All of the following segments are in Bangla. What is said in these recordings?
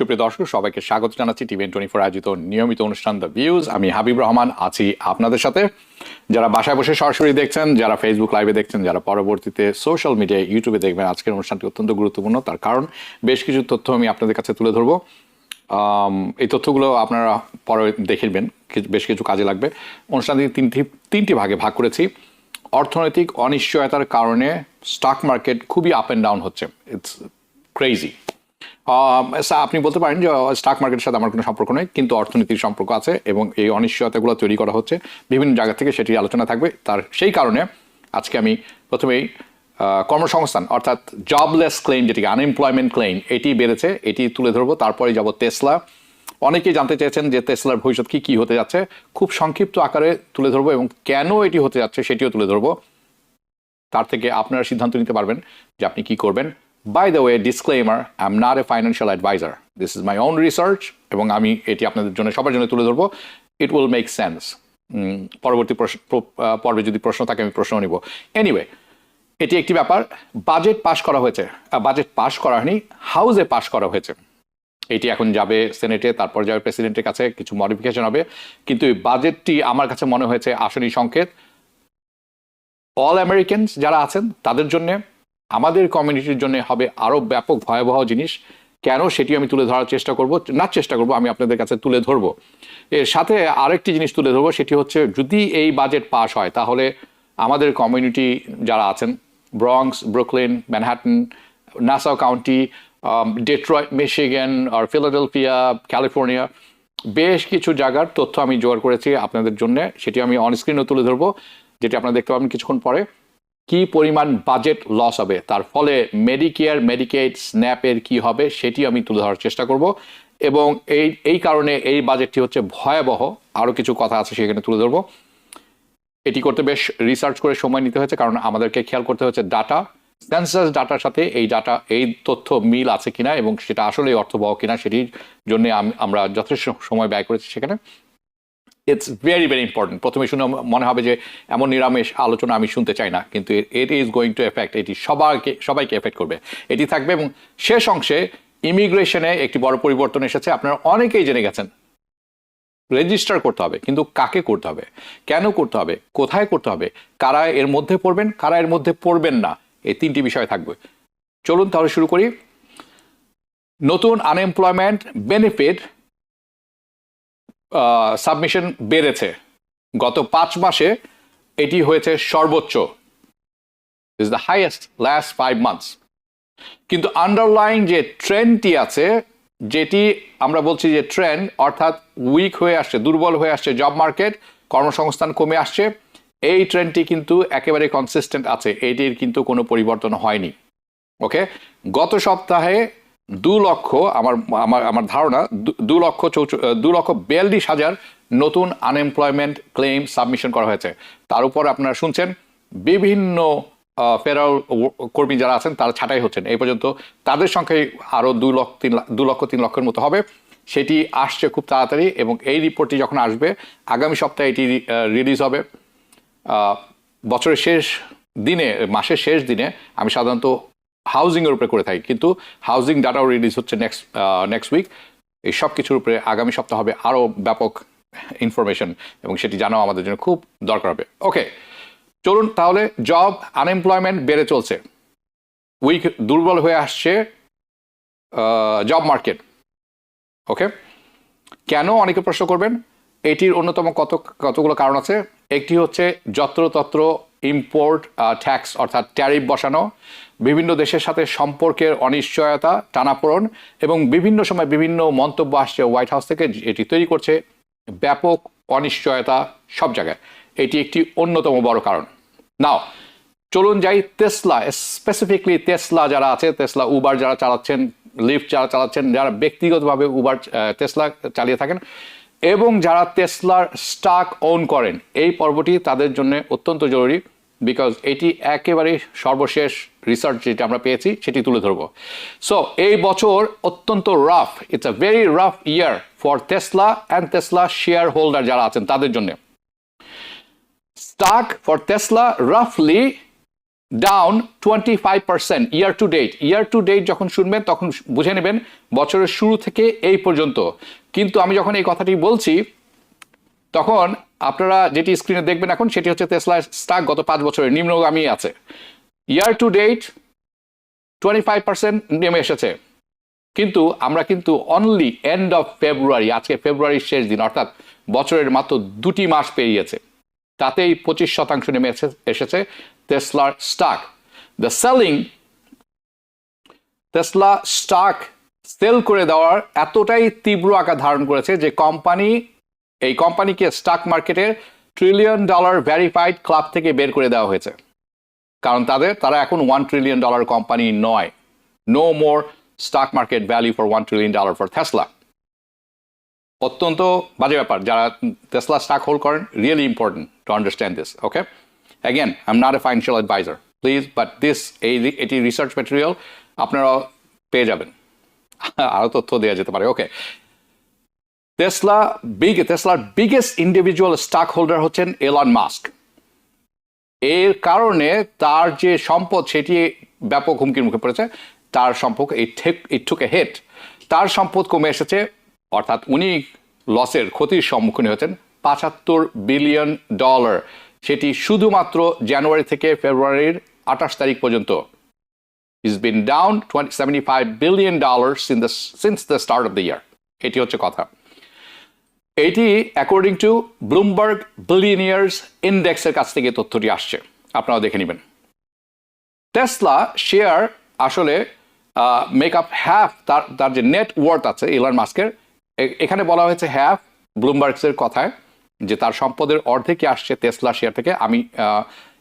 সুপ্রিয় দর্শক, সবাইকে স্বাগত জানাচ্ছি টিভি24 আয়োজিত নিয়মিত অনুষ্ঠান দ্য ভিউজ। আমি হাবিব রহমান আছি আপনাদের সাথে। যারা বাসায় বসে সরাসরি দেখছেন, যারা ফেসবুক লাইভে দেখছেন, যারা পরবর্তীতে সোশ্যাল মিডিয়ায় ইউটিউবে দেখবেন, আজকের অনুষ্ঠানটি অত্যন্ত গুরুত্বপূর্ণ। তার কারণ বেশ কিছু তথ্য আমি আপনাদের কাছে তুলে ধরবো। এই তথ্যগুলো আপনারা পরে দেখবেন, বেশ কিছু কাজে লাগবে। অনুষ্ঠানটি তিনটি ভাগে ভাগ করেছি। অর্থনৈতিক অনিশ্চয়তার কারণে স্টক মার্কেট খুবই আপ অ্যান্ড ডাউন হচ্ছে, ইটস ক্রেজি। আপনি বলতে পারেন যে স্টক মার্কেটের সাথে আমার কোনো সম্পর্ক নেই, কিন্তু অর্থনীতির সম্পর্ক আছে এবং এই অনিশ্চয়তাগুলো তৈরি করা হচ্ছে বিভিন্ন জায়গা থেকে, সেটি আলোচনা থাকবে। সেই কারণে আজকে আমি প্রথমেই কর্মসংস্থান অর্থাৎ জবলেস ক্লেইম, যেটিকে আনএমপ্লয়মেন্ট ক্লেইম, এটি বেড়েছে, এটি তুলে ধরবো। তারপরে যাব টেসলা। অনেকেই জানতে চেয়েছেন যে টেসলার ভবিষ্যৎ কী হতে যাচ্ছে, খুব সংক্ষিপ্ত আকারে তুলে ধরবো এবং কেন এটি হতে যাচ্ছে সেটিও তুলে ধরবো। তার থেকে আপনারা সিদ্ধান্ত নিতে পারবেন যে আপনি কি করবেন। By the way, disclaimer, I'm not a financial advisor. This is my own research এবং আমি এটি আপনাদের জন্য সবার জন্য তুলে ধরবো। It will make sense. পরবর্তী পর্বে যদি প্রশ্ন থাকে আমি প্রশ্ন নিব। এনিওয়ে, এটি একটি ব্যাপার। বাজেট পাস করা হয়েছে, বাজেট পাস করা হয়নি, হাউসে পাস করা হয়েছে। এটি এখন যাবে সেনেটে, তারপর যাবে প্রেসিডেন্টের কাছে, কিছু মডিফিকেশন হবে। কিন্তু এই বাজেটটি আমার কাছে মনে হয়েছে আসনি সংকেত অল আমেরিকানস যারা আছেন তাদের জন্যে, আমাদের কমিউনিটির জন্য হবে আরও ব্যাপক ভয়াবহ জিনিস। কেন সেটি আমি তুলে ধরার চেষ্টা করব, আমি আপনাদের কাছে তুলে ধরবো। এর সাথে আরেকটি জিনিস তুলে ধরবো, সেটি হচ্ছে যদি এই বাজেট পাস হয় তাহলে আমাদের কমিউনিটি যারা আছেন, Bronx, Brooklyn, Manhattan, Nassau County, Detroit, Michigan আর ফিলাডেলফিয়া, ক্যালিফোর্নিয়া, বেশ কিছু জায়গার তথ্য আমি জোগাড় করেছি আপনাদের জন্য, সেটি আমি অনস্ক্রিনও তুলে ধরবো, যেটি আপনারা দেখতে পাবেন কিছুক্ষণ পরে। কি পরিমাণ বাজেট লস হবে, তার ফলে মেডিকেয়ার, মেডিকেড, স্ন্যাপের কি হবে সেটি আমি তুলে ধরার চেষ্টা করব। এবং এই কারণে এই বাজেটটি হচ্ছে ভয়াবহ। আরও কিছু কথা আছে সেখানে তুলে ধরবো। এটি করতে বেশ রিসার্চ করে সময় নিতে হয়েছে, কারণ আমাদেরকে খেয়াল করতে হচ্ছে ডাটা, সেন্সাস ডাটার সাথে এই তথ্য মিল আছে কিনা এবং সেটা আসলেই অর্থবহ কিনা, সেটির জন্য আমরা যথেষ্ট সময় ব্যয় করেছি সেখানে। It's very very important. প্রথমে শুনে মনে হবে যে এমন নিরামিষ আলোচনা আমি শুনতে চাই না, কিন্তু ইট ইজ গোয়িং টু এফেক্ট, এটি সবাইকে এফেক্ট করবে, এটি থাকবে। এবং শেষ অংশে ইমিগ্রেশনে একটি বড় পরিবর্তন এসেছে, আপনারা অনেকেই জেনে গেছেন। রেজিস্টার করতে হবে, কিন্তু কাকে করতে হবে, কেন করতে হবে, কোথায় করতে হবে, কারা এর মধ্যে পড়বেন, কারা এর মধ্যে পড়বেন না, এই তিনটি বিষয় থাকবে। চলুন তাহলে শুরু করি। নতুন আনএমপ্লয়মেন্ট বেনিফিট সাবমিশন বেড়েছে, গত 5 মাসে এটি হয়েছে সর্বোচ্চ, is the highest last 5 months. কিন্তু আন্ডারলাইং যে ট্রেন্ডটি আছে, যেটি আমরা বলছি যে ট্রেন্ড, অর্থাৎ উইক হয়ে আসছে, দুর্বল হয়ে আসছে জব মার্কেট, কর্মসংস্থান কমে আসছে, এই ট্রেন্ডটি কিন্তু একেবারে কনসিস্টেন্ট আছে, এটির কিন্তু কোনো পরিবর্তন হয়নি। ওকে, গত সপ্তাহে 2 লক্ষ, আমার ধারণা 2,42,000 নতুন আনএমপ্লয়মেন্ট ক্লেম সাবমিশন করা হয়েছে। তার উপর আপনারা শুনছেন বিভিন্ন ফেডারেল কর্মী যারা আছেন তারা ছাঁটাই হচ্ছেন। এই পর্যন্ত তাদের সংখ্যায় আরও 2,03 লক্ষের মতো হবে। সেটি আসছে খুব তাড়াতাড়ি এবং এই রিপোর্টটি যখন আসবে আগামী সপ্তাহে এটি রিলিজ হবে। বছরের শেষ দিনে, মাসের শেষ দিনে আমি সাধারণত হাউজিংয়ের উপরে করে থাকি, কিন্তু হাউজিং ডাটাও রিলিজ হচ্ছে নেক্সট উইক। এই সব কিছুর উপরে আগামী সপ্তাহ হবে আরও ব্যাপক ইনফরমেশন এবং সেটি জানাও আমাদের জন্য খুব দরকার হবে। ওকে, চলুন তাহলে। জব আনএমপ্লয়মেন্ট বেড়ে চলছে, উইক, দুর্বল হয়ে আসছে জব মার্কেট। ওকে, কেন অনেকে প্রশ্ন করবেন। এটির অন্যতম কতগুলো কারণ আছে। একটি হচ্ছে যত্রতত্র ইম্পোর্ট ট্যাক্স অর্থাৎ ট্যারিফ বসানো, বিভিন্ন দেশের সাথে সম্পর্কের অনিশ্চয়তা, টানাপোড়ন এবং বিভিন্ন সময় বিভিন্ন মন্তব্য আসছে হোয়াইট হাউস থেকে, এটি তৈরি করছে ব্যাপক অনিশ্চয়তা সব জায়গায়। এটি একটি অন্যতম বড় কারণ। নাও চলুন যাই টেসলা, স্পেসিফিকলি টেসলা যারা আছে, টেসলা উবার যারা চালাচ্ছেন, লিফট যারা চালাচ্ছেন, যারা ব্যক্তিগতভাবে উবার টেসলা চালিয়ে থাকেন এবং যারা টেসলার স্টক ওন করেন, এই পর্বটি তাদের জন্য অত্যন্ত জরুরি, বিকজ এটি একেবারে সর্বশেষ রিসার্চ যেটা আমরা পেয়েছি সেটি তুলে ধরবো। সো এই বছর অত্যন্ত rough, it's a very rough year for Tesla and Tesla share holder যারা আছেন তাদের জন্য। স্টক ফর টেসলা রাফলি ডাউন 25% ইয়ার টু ডেট যখন শুনবেন তখন বুঝে নেবেন বছরের শুরু থেকে এই পর্যন্ত। কিন্তু আমি যখন এই কথাটি বলছি তখন আপনারা যেটি স্ক্রিনে দেখবেন এখন সেটি হচ্ছে টেসলা স্টক গত 5 বছরের নিম্নগামী আছে। ইয়ার টু ডেট 25% নেমে এসেছে, কিন্তু আমরা কিন্তু অনলি এন্ড অফ ফেব্রুয়ারি, আজকে ফেব্রুয়ারির শেষ দিন, অর্থাৎ বছরের মাত্র 2টি মাস পেরিয়েছে, তাতেই 25% নেমে এসেছে টেসলার stock. The selling Tesla stock sell করে দেওয়ার এতটাই তীব্র আকার ধারণ করেছে যে এই কোম্পানিকে স্টক মার্কেটের $1 ট্রিলিয়ন ভেরিফাইড ক্লাব থেকে বের করে দেওয়া হয়েছে, কারণ তারা এখন $1 ট্রিলিয়ন কোম্পানি নয়। No more stock market value for $1 trillion for Tesla. অত্যন্ত বাজে ব্যাপার। যারা টেসলা স্টক হোল্ড করেন, really important to understand this. Okay, again I am not a financial adviser please, but এটি রিসার্চ ম্যাটেরিয়াল আপনারা পেয়ে যাবেন, আরও তথ্য দেওয়া যেতে পারে। ওকে, টেসলার বিগেস্ট ইন্ডিভিজুয়াল স্টক হোল্ডার হচ্ছেন এলন মাস্ক। এর কারণে তার যে সম্পদ সেটি ব্যাপক হুমকির মুখে পড়েছে। তার সম্পদ ইট টুক এ হিট, তার সম্পদ কমে এসেছে, অর্থাৎ উনি ক্ষতির সম্মুখীন হয়েছেন $75 বিলিয়ন। সেটি শুধুমাত্র জানুয়ারি থেকে ফেব্রুয়ারির 28 তারিখ পর্যন্ত। Is bin down $75 billion since the start of the year. এটি হচ্ছে কথা। এটি অ্যাকর্ডিং টু ব্লুমবার্গ বিলিয়নিয়ার্স ইন্ডেক্সের কাছ থেকে তথ্যটি আসছে, আপনারা দেখে নেবেন। টেসলা শেয়ার আসলে মেক আপ হ্যাফ, তার যে নেট ওয়ার্থ আছে ইলন মাস্কের, এখানে বলা হয়েছে হ্যাফ ব্লুমবার্গসের কথায়, যে তার সম্পদের অর্ধেকই আসছে টেসলা শেয়ার থেকে। আমি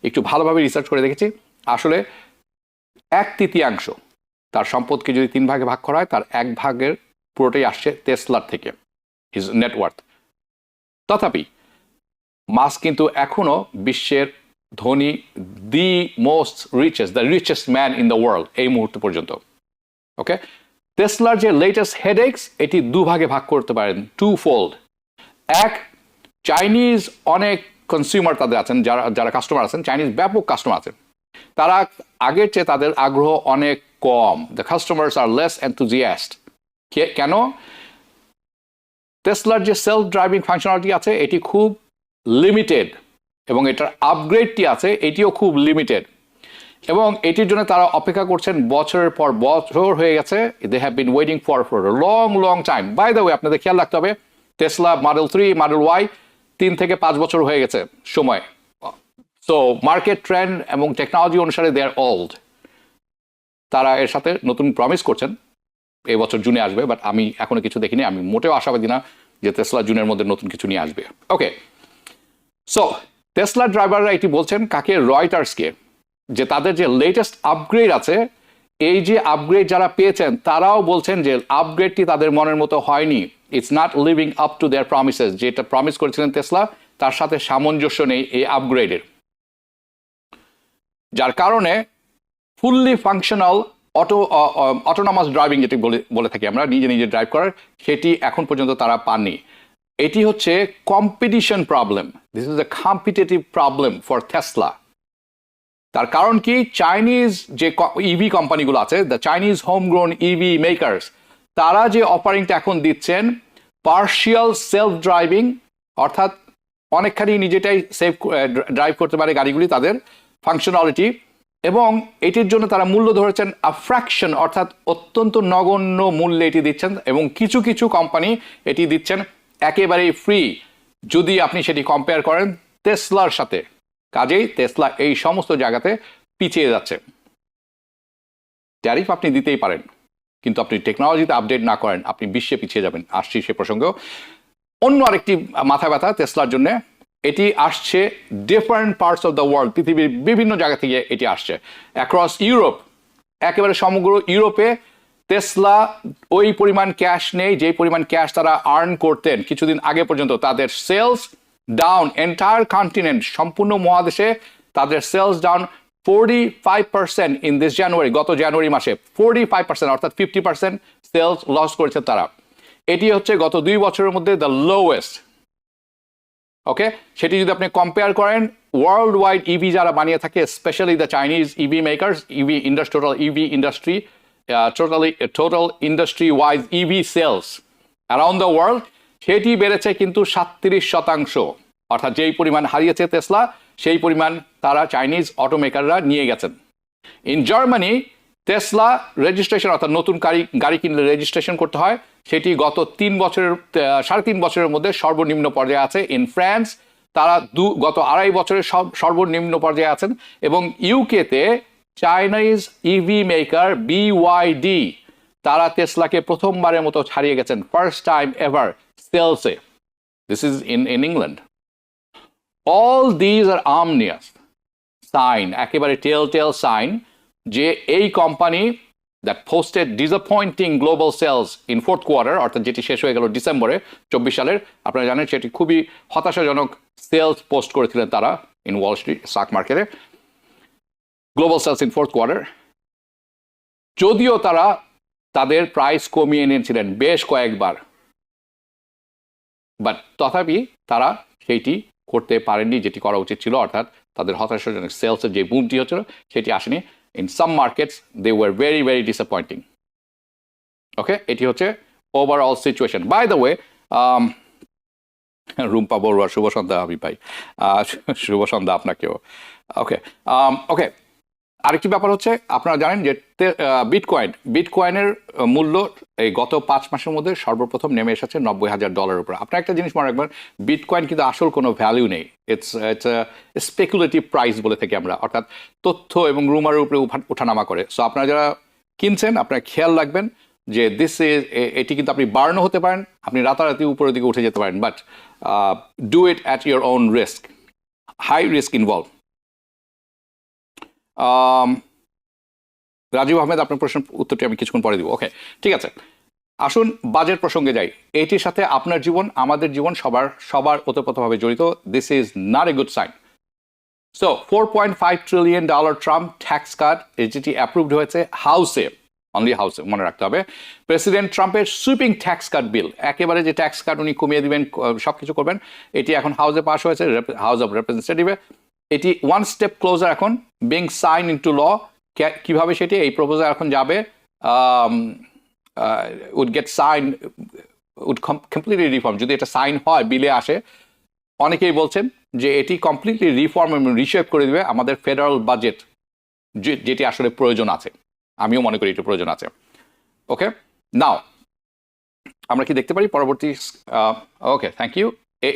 একটু ভালোভাবে রিসার্চ করে দেখেছি, আসলে 1/3 তার সম্পদকে যদি 3 ভাগে ভাগ করা হয়, তার 1 ভাগের পুরোটাই আসছে টেসলার থেকে, হিজ নেটওয়ার্থ। তথাপি মাস্ক কিন্তু এখনো বিশ্বের ধনী, the richest man in the world এই মুহূর্ত পর্যন্ত। ওকে, টেসলার যে লেটেস্ট হেডেক্স, এটি 2 ভাগে ভাগ করতে পারেন, 2-fold। এক, চাইনিজ অনেক কনজিউমার তাদের আছেন, যারা কাস্টমার আছেন, চাইনিজ ব্যাপক কাস্টমার আছেন, তারা আগের চেয়ে তাদের আগ্রহ অনেক কম। The customers are less enthusiast. কেন? টেসলার যে সেলফ ড্রাইভিং ফাংশনালিটি আছে এটি খুব লিমিটেড, এবং এটার আপগ্রেডটি আছে এটিও খুব লিমিটেড, এবং এটির জন্য তারা অপেক্ষা করছেন বছরের পর বছর হয়ে গেছে। They have been waiting for long time. By the way, আপনাদের খেয়াল রাখতে হবে, টেসলা মডেল 3, মডেল Y 3 থেকে 5 বছর হয়ে গেছে সময়। সো মার্কেট ট্রেন্ড এবং টেকনোলজি অনুসারে দে আর ওল্ড। তারা এর সাথে নতুন প্রমিস করছেন এই বছর জুনে আসবে, বাট আমি এখনো কিছু দেখিনি। আমি মোটেও আশাবাদী না যে টেসলা জুনের মধ্যে নতুন কিছু নিয়ে আসবে। ওকে, সো টেসলা ড্রাইভাররা এটি বলছেন কাকে? রয়টার্সকে, যে তাদের যে লেটেস্ট আপগ্রেড আছে, এই যে আপগ্রেড যারা পেয়েছেন তারাও বলছেন যে আপগ্রেডটি তাদের মনের মতো হয়নি। It's not living up to their promises. যেটা প্রমিস করেছিলেন টেসলা, তার সাথে সামঞ্জস্য নেই এই আপগ্রেডের, যার কারণে ফুললি ফাংশনাল অটোনমাস ড্রাইভিং যেটি বলে থাকি আমরা, নিজে ড্রাইভ করার, সেটি এখন পর্যন্ত তারা পাননি। এটি হচ্ছে competition problem. This is a competitive problem for Tesla. তার কারণ কি? চাইনিজ যে ইভি কোম্পানিগুলো আছে, the Chinese homegrown EV makers, তারা যে অফারিংটা এখন দিচ্ছেন পার্শিয়াল সেলফ ড্রাইভিং, অর্থাৎ অনেকখানি নিজেটাই সেফ ড্রাইভ করতে পারে গাড়িগুলি, তাদের ফাংশনালিটি, এবং এটির জন্য তারা মূল্য ধরেছেন ফ্র্যাকশন, অর্থাৎ অত্যন্ত নগণ্য মূল্যে এটি দিচ্ছেন, এবং কিছু কিছু কোম্পানি এটি দিচ্ছেন একেবারেই ফ্রি, যদি আপনি সেটি কম্পেয়ার করেন টেসলার সাথে। কাজেই টেসলা এই সমস্ত জায়গাতে পিছিয়ে যাচ্ছে। ট্যারিফ আপনি দিতেই পারেন, কিন্তু আপনি টেকনোলজিতে আপডেট না করেন, আপনি বিশ্বে পিছিয়ে যাবেন। আসছি সে প্রসঙ্গেও। অন্য আরেকটি মাথা ব্যথা টেসলার জন্য, এটি আসছে different parts of the world, পৃথিবীর বিভিন্ন জায়গা থেকে এটি আসছে, অ্যাক্রস ইউরোপ, একেবারে সমগ্র ইউরোপে টেসলা ওই পরিমাণ ক্যাশ নেই যেই পরিমাণ ক্যাশ তারা আর্ন করতেন কিছুদিন আগে পর্যন্ত। তাদের সেলস ডাউন, এন্টায়ার কন্টিনেন্ট, সম্পূর্ণ মহাদেশে তাদের সেলস ডাউন 45% ইন দিস জানুয়ারি, গত জানুয়ারি মাসে 45%, অর্থাৎ 50% সেলস লস করেছে তারা। এটি হচ্ছে গত 2 বছরের মধ্যে দ্য লোয়েস্ট। ওকে, সেটি যদি আপনি কম্পেয়ার করেন ওয়ার্ল্ড ওয়াইড ইভি যারা বানিয়ে থাকে, specially the Chinese EV makers, EV industry, total EV industry, total industry wise EV sales around the world, সেটি বেড়েছে কিন্তু 37%। অর্থাৎ যেই পরিমাণ হারিয়েছে টেসলা, সেই পরিমাণ তারা চাইনিজ অটোমেকাররা নিয়ে গেছেন। ইন জার্মানি টেসলা রেজিস্ট্রেশন, অর্থাৎ নতুন গাড়ি কিনলে রেজিস্ট্রেশন করতে হয়, সেটি গত 3.5 বছরের মধ্যে সর্বনিম্ন পর্যায়ে আছে। ইন ফ্রান্স তারা গত 2.5 বছরের সর্বনিম্ন পর্যায়ে আছেন। এবং ইউকেতে চাইনিজ ইভি মেকার BYD তারা টেসলাকে প্রথমবারের মতো ছাড়িয়ে গেছেন, ফার্স্ট টাইম এভার সেলসে। This is in England. All these are ominous sign, একেবারে টেল সাইন যে এই company that posted disappointing global sales in fourth quarter, অর্থাৎ যেটি শেষ হয়ে গেল ডিসেম্বরে 24 সালের, আপনারা জানেন সেটি খুবই হতাশাজনক সেলস পোস্ট করেছিলেন তারা ইন ওয়াল স্ট্রিট স্টক মার্কেটে, global sales in fourth quarter. যদিও তারা তাদের প্রাইস কমিয়ে এনেছিলেন বেশ কয়েকবার, বাট তথাপি তারা সেইটি করতে পারেননি যেটি করা উচিত ছিল, অর্থাৎ তাদের হতাশাজনক সেলসের যে বুমটি হচ্ছিল সেটি আসেনি। In some markets they were very very disappointing. Okay, এটি হচ্ছে overall situation. By the way, Rumpa Barua, শুভ সন্ধ্যা হাবিব ভাই, শুভ সন্ধ্যা আপনাকেও। ওকে ওকে, আরেকটি ব্যাপার হচ্ছে, আপনারা জানেন যে বিটকয়েনের মূল্য এই গত 5 মাসের মধ্যে সর্বপ্রথম নেমে এসেছে $90,000 উপর। আপনার একটা জিনিস মনে রাখবেন, বিটকয়েন কিন্তু আসল কোনো ভ্যালু নেই, ইটস স্পেকুলেটিভ প্রাইস বলে থাকি আমরা, অর্থাৎ তথ্য এবং রুমারের উপরে ওঠানামা করে। সো আপনারা যারা কিনছেন আপনারা খেয়াল রাখবেন যে এটি কিন্তু আপনি বার্নও হতে পারেন, আপনি রাতারাতি উপরের দিকে উঠে যেতে পারেন, but do it at your own risk, high risk involve. Rajib Ahmed, আপনার প্রশ্ন উত্তরটি আমি কিছুক্ষণ পরে দিব। ওকে, ঠিক আছে, আসুন বাজেট প্রসঙ্গে যাই। এটির সাথে আপনার জীবন, আমাদের জীবন সবার ওতপ্রোতভাবে জড়িত। This is not a good sign. So $4.5 trillion Trump tax cut, যেটি অ্যাপ্রুভড হয়েছে হাউসে, অনলি হাউসে, মনে রাখতে হবে। প্রেসিডেন্ট ট্রাম্পের সুইপিং ট্যাক্স কাট বিল, একেবারে যে ট্যাক্স কাট উনি কমিয়ে দিবেন, সব কিছু করবেন, এটি এখন হাউসে পাস হয়েছে, হাউস অফ রিপ্রেজেন্টেটিভে। এটি ওয়ান স্টেপ ক্লোজার এখন বিং সাইন ইনটু ল। কিভাবে সেটি, এই প্রপোজাল এখন যাবে, would get sign, would completely reform, যদি এটা সাইন হয় বিলে আসে, অনেকেই বলছেন যে এটি কমপ্লিটলি রিফর্ম এবং রিশেপ করে দিবে আমাদের ফেডারেল বাজেট, যেটি আসলে প্রয়োজন আছে। আমিও মনে করি এটি প্রয়োজন আছে। ওকে, নাও আমরা কি দেখতে পারি পরবর্তী? ওকে, থ্যাংক ইউ।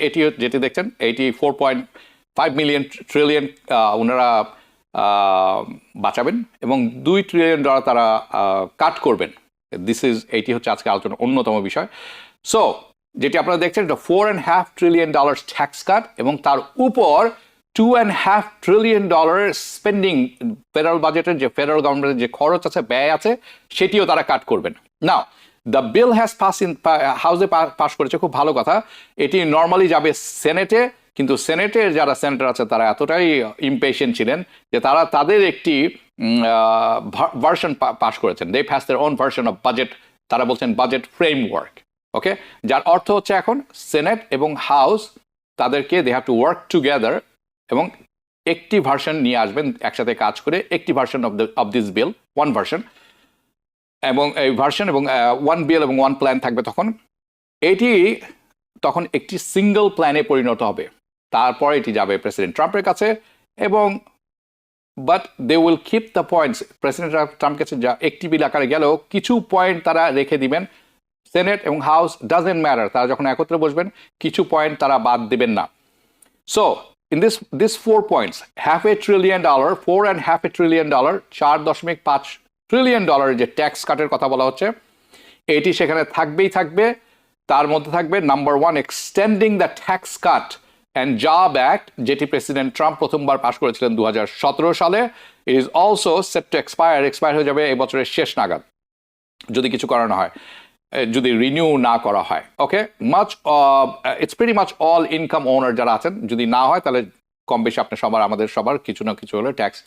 এটি যেটি দেখছেন, এটি $4.5 ট্রিলিয়ন ওনারা বাঁচাবেন এবং $2 ট্রিলিয়ন তারা কাট করবেন। এইটি হচ্ছে আজকে আলোচনার অন্যতম বিষয়। সো যেটি আপনারা দেখছেন, এটা $4.5 ট্রিলিয়ন ট্যাক্স কাট এবং তার উপর $2.5 ট্রিলিয়ন স্পেন্ডিং, ফেডারেল বাজেটের যে ফেডারেল গভর্নমেন্টের যে খরচ আছে, ব্যয় আছে, সেটিও তারা কাট করবেন। Now the bill has pass in হাউসে পাস করেছে, খুব ভালো কথা। এটি নর্মালি যাবে সেনেটে, কিন্তু সেনেটের যারা সেনেটর আছে তারা এতটাই ইমপেশেন্ট ছিলেন যে তারা তাদের একটি ভার্সন পাস করেছেন। They pass their own version of budget, তারা বলছেন বাজেট ফ্রেমওয়ার্ক। ওকে, যার অর্থ হচ্ছে এখন সেনেট এবং হাউস তাদেরকে they have to work together এবং একটি ভার্সন নিয়ে আসবেন, একসাথে কাজ করে একটি version of this bill, one version, এবং এই ভার্সন এবং ওয়ান বিল এবং ওয়ান প্ল্যান থাকবে। এটি তখন একটি সিঙ্গল প্ল্যানে পরিণত হবে। তারপর এটি যাবে প্রেসিডেন্ট ট্রাম্পের কাছে, এবং but they will keep the points. President ট্রাম্পের কাছে যা একটি বিল আকারে গেলেও কিছু পয়েন্ট তারা রেখে দিবেন। সেনেট এবং হাউস ডাজেন্ট ম্যাটার, তারা যখন একত্রে বসবেন কিছু পয়েন্ট তারা বাদ দিবেন না। So in this 4 points, $500 trillion, $4.5 trillion, $4.5 trillion যে ট্যাক্স কাটের কথা বলা হচ্ছে, এটি সেখানে থাকবে। তার মধ্যে থাকবে number 1, extending the tax cut and job act, যেটি প্রেসিডেন্ট ট্রাম্প প্রথমবার পাশ করেছিলেন 2017 সালে। It is also set to expire হয়ে যাবে এই বছরের শেষ নাগাদ, যদি কিছু করানো হয়, যদি রিনিউ না করা হয়। Okay, it's pretty much all income owner যারা আছেন, যদি না হয় তাহলে কম বেশি আমাদের সবার কিছু না কিছু হলে ট্যাক্স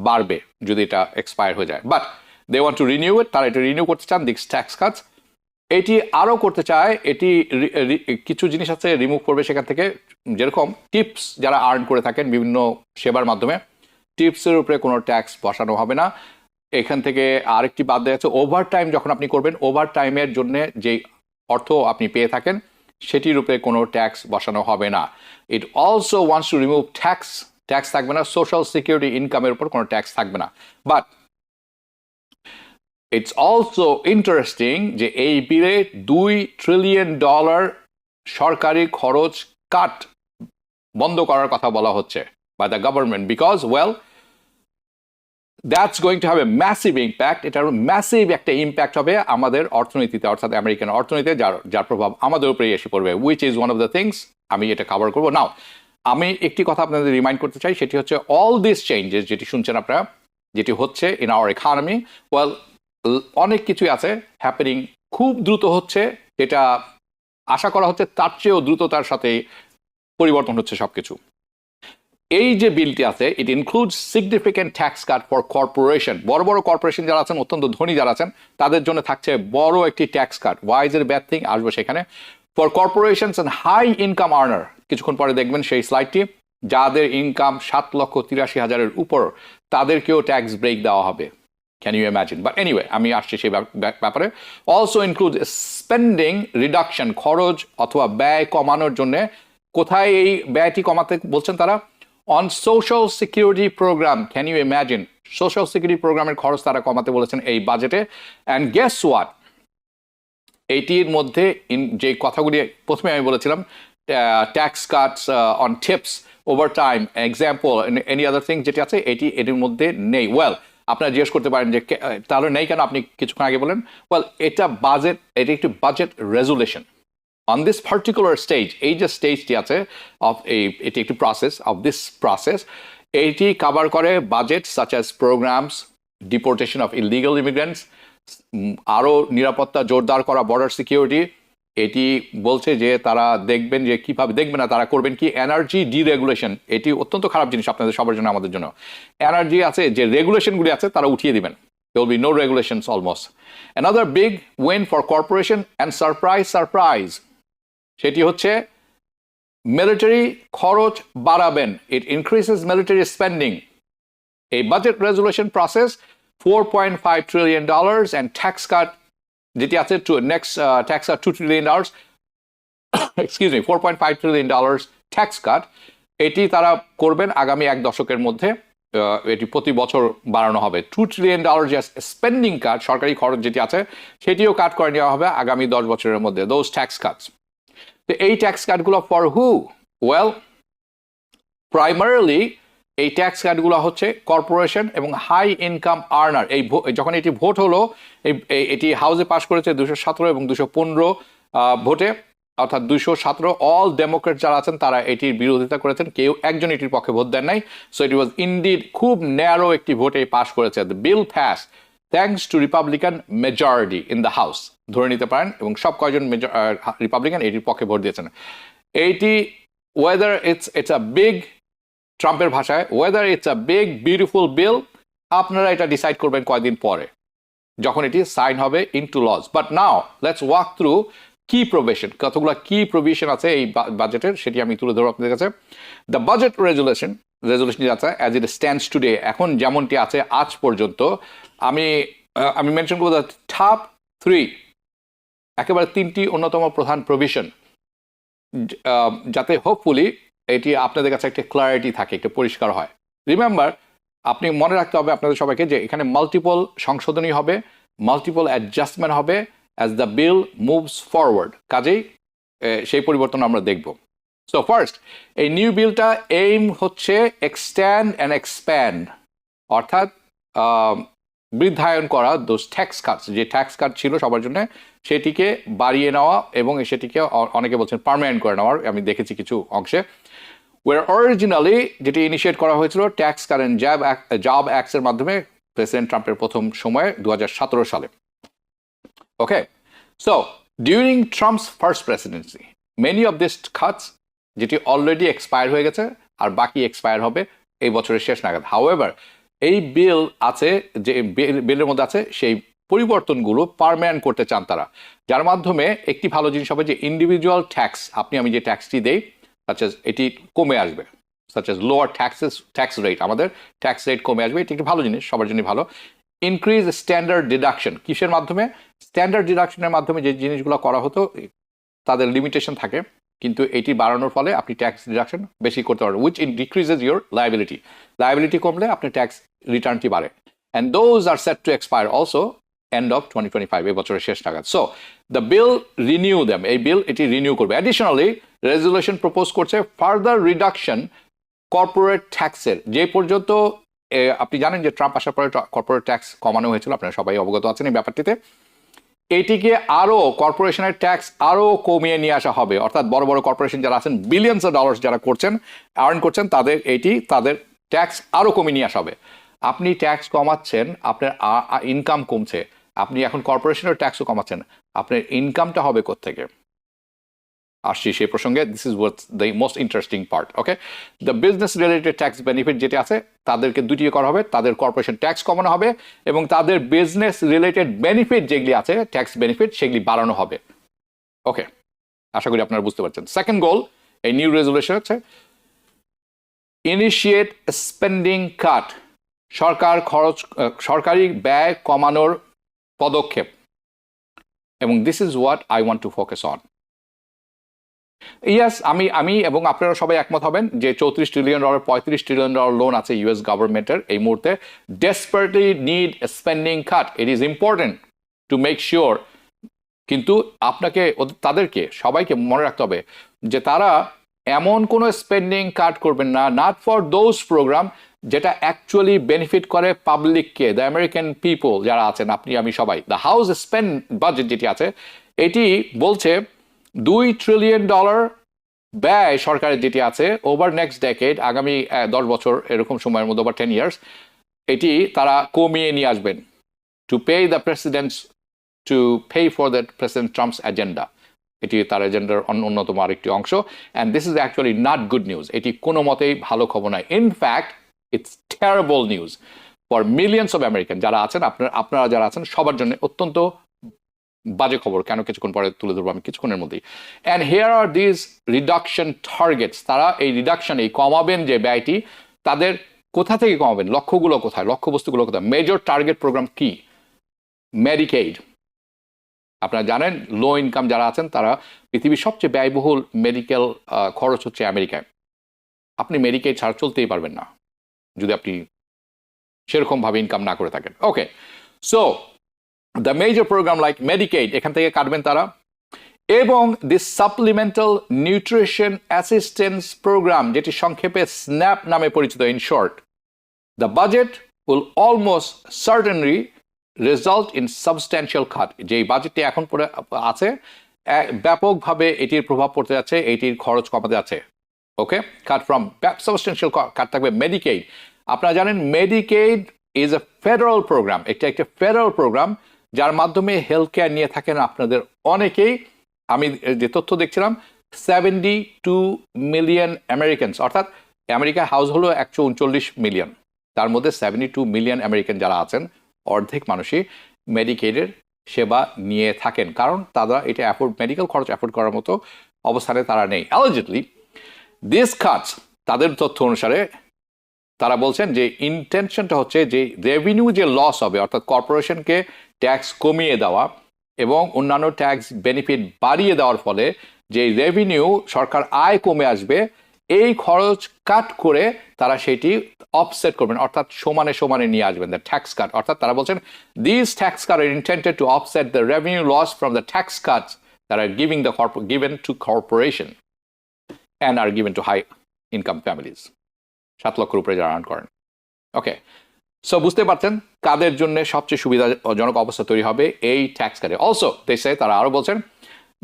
বাড়বে যদি এটা এক্সপায়ার হয়ে যায়। But they want to renew it, তারা এটা রিনিউ করতে চান, দিস ট্যাক্স কাটস। এটি আরো করতে চায়, এটি কিছু জিনিস আছে রিমুভ করবে সেখান থেকে, যেরকম টিপস যারা আর্ন করে থাকেন বিভিন্ন সেবার মাধ্যমে, টিপসের উপরে কোনো ট্যাক্স বসানো হবে না। এখান থেকে আরেকটি বাদ দেওয়া আছে, ওভার টাইম যখন আপনি করবেন, ওভার টাইমের জন্য যে অর্থ আপনি পেয়ে থাকেন সেটির উপরে কোনো ট্যাক্স বসানো হবে না। It also wants to remove tax থাকবে না, সোশ্যাল সিকিউরিটি ইনকামের উপর কোনো ট্যাক্স থাকবে না। বাট ইটস অলসো ইন্টারেস্টিং যে এই বিলে $2 ট্রিলিয়ন সরকারি খরচ কাট বন্ধ করার কথা বলা হচ্ছে by the government, because well that's going to have a massive impact. এটার ম্যাসিভ একটা ইম্প্যাক্ট হবে আমাদের অর্থনীতিতে, অর্থাৎ আমেরিকান অর্থনীতিতে, যার প্রভাব আমাদের উপরেই এসে পড়বে, which is one of the things আমি এটা কভার করবো। নাও আমি একটি কথা আপনাদের রিমাইন্ড করতে চাই, সেটি হচ্ছে অল দিস চেঞ্জেস যেটি শুনছেন আপনারা, যেটি হচ্ছে ইন আওয়ার ইকোনমি, ওয়েল অনেক কিছুই আছে হ্যাপেনিং, খুব দ্রুত হচ্ছে, যেটা আশা করা হচ্ছে তার চেয়েও দ্রুততার সাথে পরিবর্তন হচ্ছে সবকিছু। এই যে বিলটি আছে, it includes significant tax cut for corporation. বড় বড় কর্পোরেশন যারা আছেন, অত্যন্ত ধনী যারা আছেন, তাদের জন্য থাকছে বড় একটি ট্যাক্স কাট। ওয়াই ইজ এর ব্যাড থিং, আসবো সেখানে। For corporations and high income earner, কিছুক্ষণ পরে দেখবেন সেই স্লাইডটি, যাদের ইনকাম 7,83,000-এর উপর, তাদেরকেও ট্যাক্স ব্রেক দেওয়া হবে। Can you imagine? But anyway, আমি আসছি সেই ব্যাপারে। অলসো ইনক্লুড স্পেন্ডিং রিডাকশন, খরচ অথবা ব্যয় কমানোর জন্য। কোথায় এই ব্যয়টি কমাতে বলছেন তারা? On social security program. Can you imagine? Social security প্রোগ্রামের খরচ তারা কমাতে বলেছেন এই বাজেটে। অ্যান্ড গেস হোয়াট, এইটির মধ্যে যে কথাগুলি প্রথমে আমি বলেছিলাম, tax Katz on tips, over time, example, any other thing যেটি আছে, এটির মধ্যে নেই। ওয়েল, আপনারা জিজ্ঞেস করতে পারেন যে তাহলে নেই কেন, আপনি কিছুক্ষণ আগে বলেন। ওয়েল, এটা একটি budget resolution. On this particular stage, এই যে স্টেজটি আছে এটি একটি প্রসেস, অফ দিস প্রসেস, এইটি কভার করে budget such as programs, deportation of illegal immigrants, আরও নিরাপত্তা জোরদার করা, বর্ডার সিকিউরিটি। এটি বলছে যে তারা দেখবেন যে কিভাবে, দেখবেন না, তারা করবেন কি, এনার্জি ডিরেগুলেশন। এটি অত্যন্ত খারাপ জিনিস আপনাদের সবার জন্য, আমাদের জন্য। এনার্জি আছে যে রেগুলেশনগুলি আছে তারা উঠিয়ে দিবেন। There will be no regulations almost. Another big win for corporation, and surprise, সেটি হচ্ছে মিলিটারি খরচ বাড়াবেন। It increases military spending. এই budget resolution process $4.5 trillion and tax cut যেটি আছে next tax cut $2 trillion, excuse me, $4.5 trillion tax cut, এটি তারা করবেন আগামী এক দশকের মধ্যে। এটি প্রতি বছর বাড়ানো হবে। $2 ট্রিলিয়ন যে স্পেন্ডিং কাট, সরকারি খরচ যেটি আছে, সেটিও কাট করে নেওয়া হবে আগামী 10 বছরের মধ্যে, দোজ ট্যাক্স কাটস। তো এই ট্যাক্স কাটগুলো ফর হু? ওয়েল, প্রাইমারিলি এই ট্যাক্স কাটগুলো হচ্ছে কর্পোরেশন এবং হাই ইনকাম আর্নার। এই যখন এটি ভোট হলো, এটি হাউসে পাস করেছে 217 এবং 215 ভোটে, অর্থাৎ 217 অল ডেমোক্রেট যারা আছেন তারা এটির বিরোধিতা করেছেন, কেউ একজন এটির পক্ষে ভোট দেন নাই। সো ইট ওয়াজ ইনডিড খুব ন্যারো একটি ভোটে পাস করেছে। The bill pass thanks to Republican majority in the house, ধরে নিতে পারেন, এবং সব কয়জন রিপাবলিকান এটির পক্ষে ভোট দিয়েছেন। এইটি ওয়েদার ইটস আ বিগ, ট্রাম্পের ভাষায়, whether it's a big beautiful bill, আপনারা এটা ডিসাইড করবেন কয়েকদিন পরে যখন এটি সাইন হবে into laws. But now let's walk through কি প্রভিশন, কতগুলো কি প্রভিশন আছে এই বাজেটের, সেটি আমি তুলে ধরবো আপনাদের কাছে। দ্য বাজেট রেজুলেশন আছে অ্যাজ ইট স্ট্যান্ডস টুডে, এখন যেমনটি আছে আজ পর্যন্ত, আমি মেনশন করবো দ্য টপ 3, একেবারে 3টি অন্যতম প্রধান প্রভিশন, যাতে হোপফুলি এটি আপনাদের কাছে একটা ক্লারিটি থাকে, একটা পরিষ্কার হয়। রিমেম্বার, আপনি মনে রাখতে হবে আপনাদের সবাইকে যে এখানে মাল্টিপল সংশোধনী হবে, মাল্টিপল অ্যাডজাস্টমেন্ট হবে as the bill moves forward. কাজেই সেই পরিবর্তন আমরা দেখব। সো ফার্স্ট, এই নিউ বিলটা এইম হচ্ছে এক্সট্যান্ড অ্যান্ড এক্সপ্যান্ড, অর্থাৎ বৃদ্ধায়ন করা দোজ ট্যাক্স কাটস, যে ট্যাক্স কাট ছিল সবার জন্য, সেটিকে বাড়িয়ে নেওয়া এবং সেটিকে অনেকে বলছেন পার্মানেন্ট করে নেওয়ার, আমি দেখেছি কিছু অংশে। ওয়ার অরিজিনালি যেটি ইনিশিয়েট করা হয়েছিল ট্যাক্স কাট অ্যান্ড জব অ্যাক্টসের মাধ্যমে প্রেসিডেন্ট ট্রাম্পের প্রথম সময়ে 2017 সালে। Okay, so during Trump's first presidency many of this cuts, যেটি অলরেডি এক্সপায়ার হয়ে গেছে আর বাকি এক্সপায়ার হবে এই বছরের শেষ নাগাদ। হাউএভার, এই বিল আছে, যে বিলের মধ্যে আছে সেই পরিবর্তনগুলো পার্মানেন্ট করতে চান তারা, যার মাধ্যমে একটি ভালো জিনিস হবে যে ইন্ডিভিজুয়াল ট্যাক্স, আপনি আমি যে ট্যাক্সটি দেই এটি কমে আসবে, লোয়ার ট্যাক্স রেট, আমাদের ট্যাক্স রেট কমে আসবে, এটি একটি ভালো জিনিস, সবার জন্য ভালো। ইনক্রিজ স্ট্যান্ডার্ড ডিডাকশন, কিসের মাধ্যমে? স্ট্যান্ডার্ড ডিডাকশনের মাধ্যমে যে জিনিসগুলো করা হতো তাদের লিমিটেশন থাকে, কিন্তু এটি বাড়ানোর ফলে আপনি ট্যাক্স ডিডাকশন বেশি করতে পারবেন, উইচ ডিক্রিজেস ইউর লায়াবিলিটি কমলে আপনি ট্যাক্স রিটার্নটি বাড়ে। And those are set to expire also end of 2025, এই বছরের শেষ নাগাদ। So the bill renew them, এই বিল এটি রিনিউ করবে। অ্যাডিশনালি রেজুলেশন প্রপোজ করছে ফার্দার রিডাকশন কর্পোরেট ট্যাক্সের, যে পর্যন্ত আপনি জানেন যে ট্রাম্প আসার পরে কর্পোরেট ট্যাক্স কমানো হয়েছিল, আপনারা সবাই অবগত আছেন এই ব্যাপারটিতে। এটিকে আরো কর্পোরেশনের ট্যাক্স আরো কমিয়ে নিয়ে আসা হবে, অর্থাৎ বড় বড় কর্পোরেশন যারা আছেন, বিলিয়নস অফ ডলার্স যারা আর্ন করছেন, তাদের ট্যাক্স আরো কমিয়ে নিয়ে আসা হবে। আপনি ট্যাক্স কমাচ্ছেন, আপনার ইনকাম কমছে, আপনি এখন কর্পোরেশনের ট্যাক্সও কমাচ্ছেন, আপনার ইনকামটা হবে কোত্থেকে? আসছি সেই প্রসঙ্গে। This is watt the most interesting part. Okay, the business related tax benefit যেটা আছে তাদেরকে দুটি করা হবে, তাদের কর্পোরেশন ট্যাক্স কমানো হবে এবং তাদের বিজনেস রিলেটেড বেনিফিট যেগুলি আছে ট্যাক্স বেনিফিট সেগুলি বাড়ানো হবে। ওকে, আশা করি আপনারা বুঝতে পারছেন। সেকেন্ড গোল এই নিউ রেজুলেশন হচ্ছে ইনিশিয়েট স্পেন্ডিং কাট, সরকারি ব্যয় কমানোর পদক্ষেপ, এবং this is what I want to focus on. Yes, আমি এবং আপনারা সবাই একমত হবেন যে $34 ট্রিলিয়ন 35 ট্রিলিয়ন লোন আছে ইউএস গভর্নমেন্টের এই মুহূর্তে। Desperately need spending cut, it is important to make sure. কিন্তু আপনাকে তাদেরকে সবাইকে মনে রাখতে হবে যে তারা এমন কোনো স্পেন্ডিং কাট করবেন না, নট ফর দোজ প্রোগ্রাম যেটা অ্যাকচুয়ালি বেনিফিট করে পাবলিককে, দ্য আমেরিকান পিপল যারা আছেন, আপনি আমি সবাই। দ্য হাউস স্পেন্ড বাজেট যেটি আছে এটি বলছে $2 ট্রিলিয়ন ব্যয় সরকারের যেটি আছে ওভার নেক্সট ডেকেড, আগামী 10 বছর এরকম সময়ের মধ্যে, ওভার 10 ইয়ার্স, এটি তারা কমিয়ে নিয়ে আসবেন to pay the presidents, to pay for the president Trump's agenda. এটি তার এজেন্ডার অন্যতম আরেকটি অংশ। And this is actually not good news, এটি কোনো মতেই ভালো খবর নয়। In fact it's terrible news for millions of American যারা আছেন, আপনারা যারা আছেন সবার জন্য অত্যন্ত বাজে খবর। কেন? কিছুক্ষণ পরে তুলে ধরবো আমি, কিছুক্ষণের মধ্যেই। And here are this reduction targets, তারা এই রিডাকশন, এই কমাবেন যে ব্যয়টি, তাদের কোথা থেকে কমাবেন, লক্ষ্যগুলো কোথায়, লক্ষ্যবস্তুগুলো কোথায়? মেজর টার্গেট প্রোগ্রাম কি? মেডিকেইড। আপনারা জানেন লো ইনকাম যারা আছেন তারা পৃথিবীর সবচেয়ে ব্যয়বহুল মেডিকেল খরচ হচ্ছে আমেরিকায়। আপনি মেডিকেইড ছাড়া চলতেই পারবেন না যদি আপনি সেরকমভাবে ইনকাম না করে থাকেন। Okay, so the major program like Medicaid এখান থেকে কাটবেন তারা, এবং this supplemental nutrition assistance program যেটি সংক্ষেপে স্ন্যাপ নামে পরিচিত। In short, the budget will almost certainly result in substantial cut. যেই বাজেটটি এখন পড়ে আছে ব্যাপকভাবে এটির প্রভাব পড়তে যাচ্ছে, এটির খরচ কমাতে যাচ্ছে। ওকে, কাট ফ্রম সাবস্ট্যান্সিয়াল কাট থাকবে মেডিকেইড। আপনারা জানেন Medicaid is a federal program, একটা ফেডারেল প্রোগ্রাম যার মাধ্যমে হেলথ কেয়ার নিয়ে থাকেন আপনাদের অনেকেই। আমি যে তথ্য দেখছিলাম 72 মিলিয়ন আমেরিকানস, অর্থাৎ আমেরিকা হাউস হলো 139 মিলিয়ন, তার মধ্যে 72 মিলিয়ন আমেরিকান যারা আছেন, অর্ধেক মানুষই মেডিকেডের সেবা নিয়ে থাকেন, কারণ তারা এটা মেডিকেল খরচ অ্যাফোর্ড করার মতো অবস্থানে তারা নেই। অ্যালিজেডলি দিস কাটস, তাদের তথ্য অনুসারে তারা বলছেন যে ইন্টেনশনটা হচ্ছে যে রেভিনিউ যে লস হবে, অর্থাৎ কর্পোরেশনকে ট্যাক্স কমিয়ে দেওয়া এবং অন্যান্য ট্যাক্স বেনিফিট বাড়িয়ে দেওয়ার ফলে যে রেভিনিউ সরকার আয় কমে আসবে, এই খরচ কাট করে তারা সেটি অফসেট করবেন, অর্থাৎ সমানে সমানে নিয়ে আসবেন দ্য ট্যাক্স কাট। অর্থাৎ তারা বলছেন this tax cut are intended to offset the revenue loss from the tax cuts that are given to corporation and are given to high income families, 7 লক্ষের উপরে যারা আর্ন করেন। ওকে, সো বুঝতে পারছেন কাদের জন্য সবচেয়ে সুবিধাজনক অবস্থা তৈরি হবে এই ট্যাক্স কাটে। অলসো দেশে তারা আরো বলছেন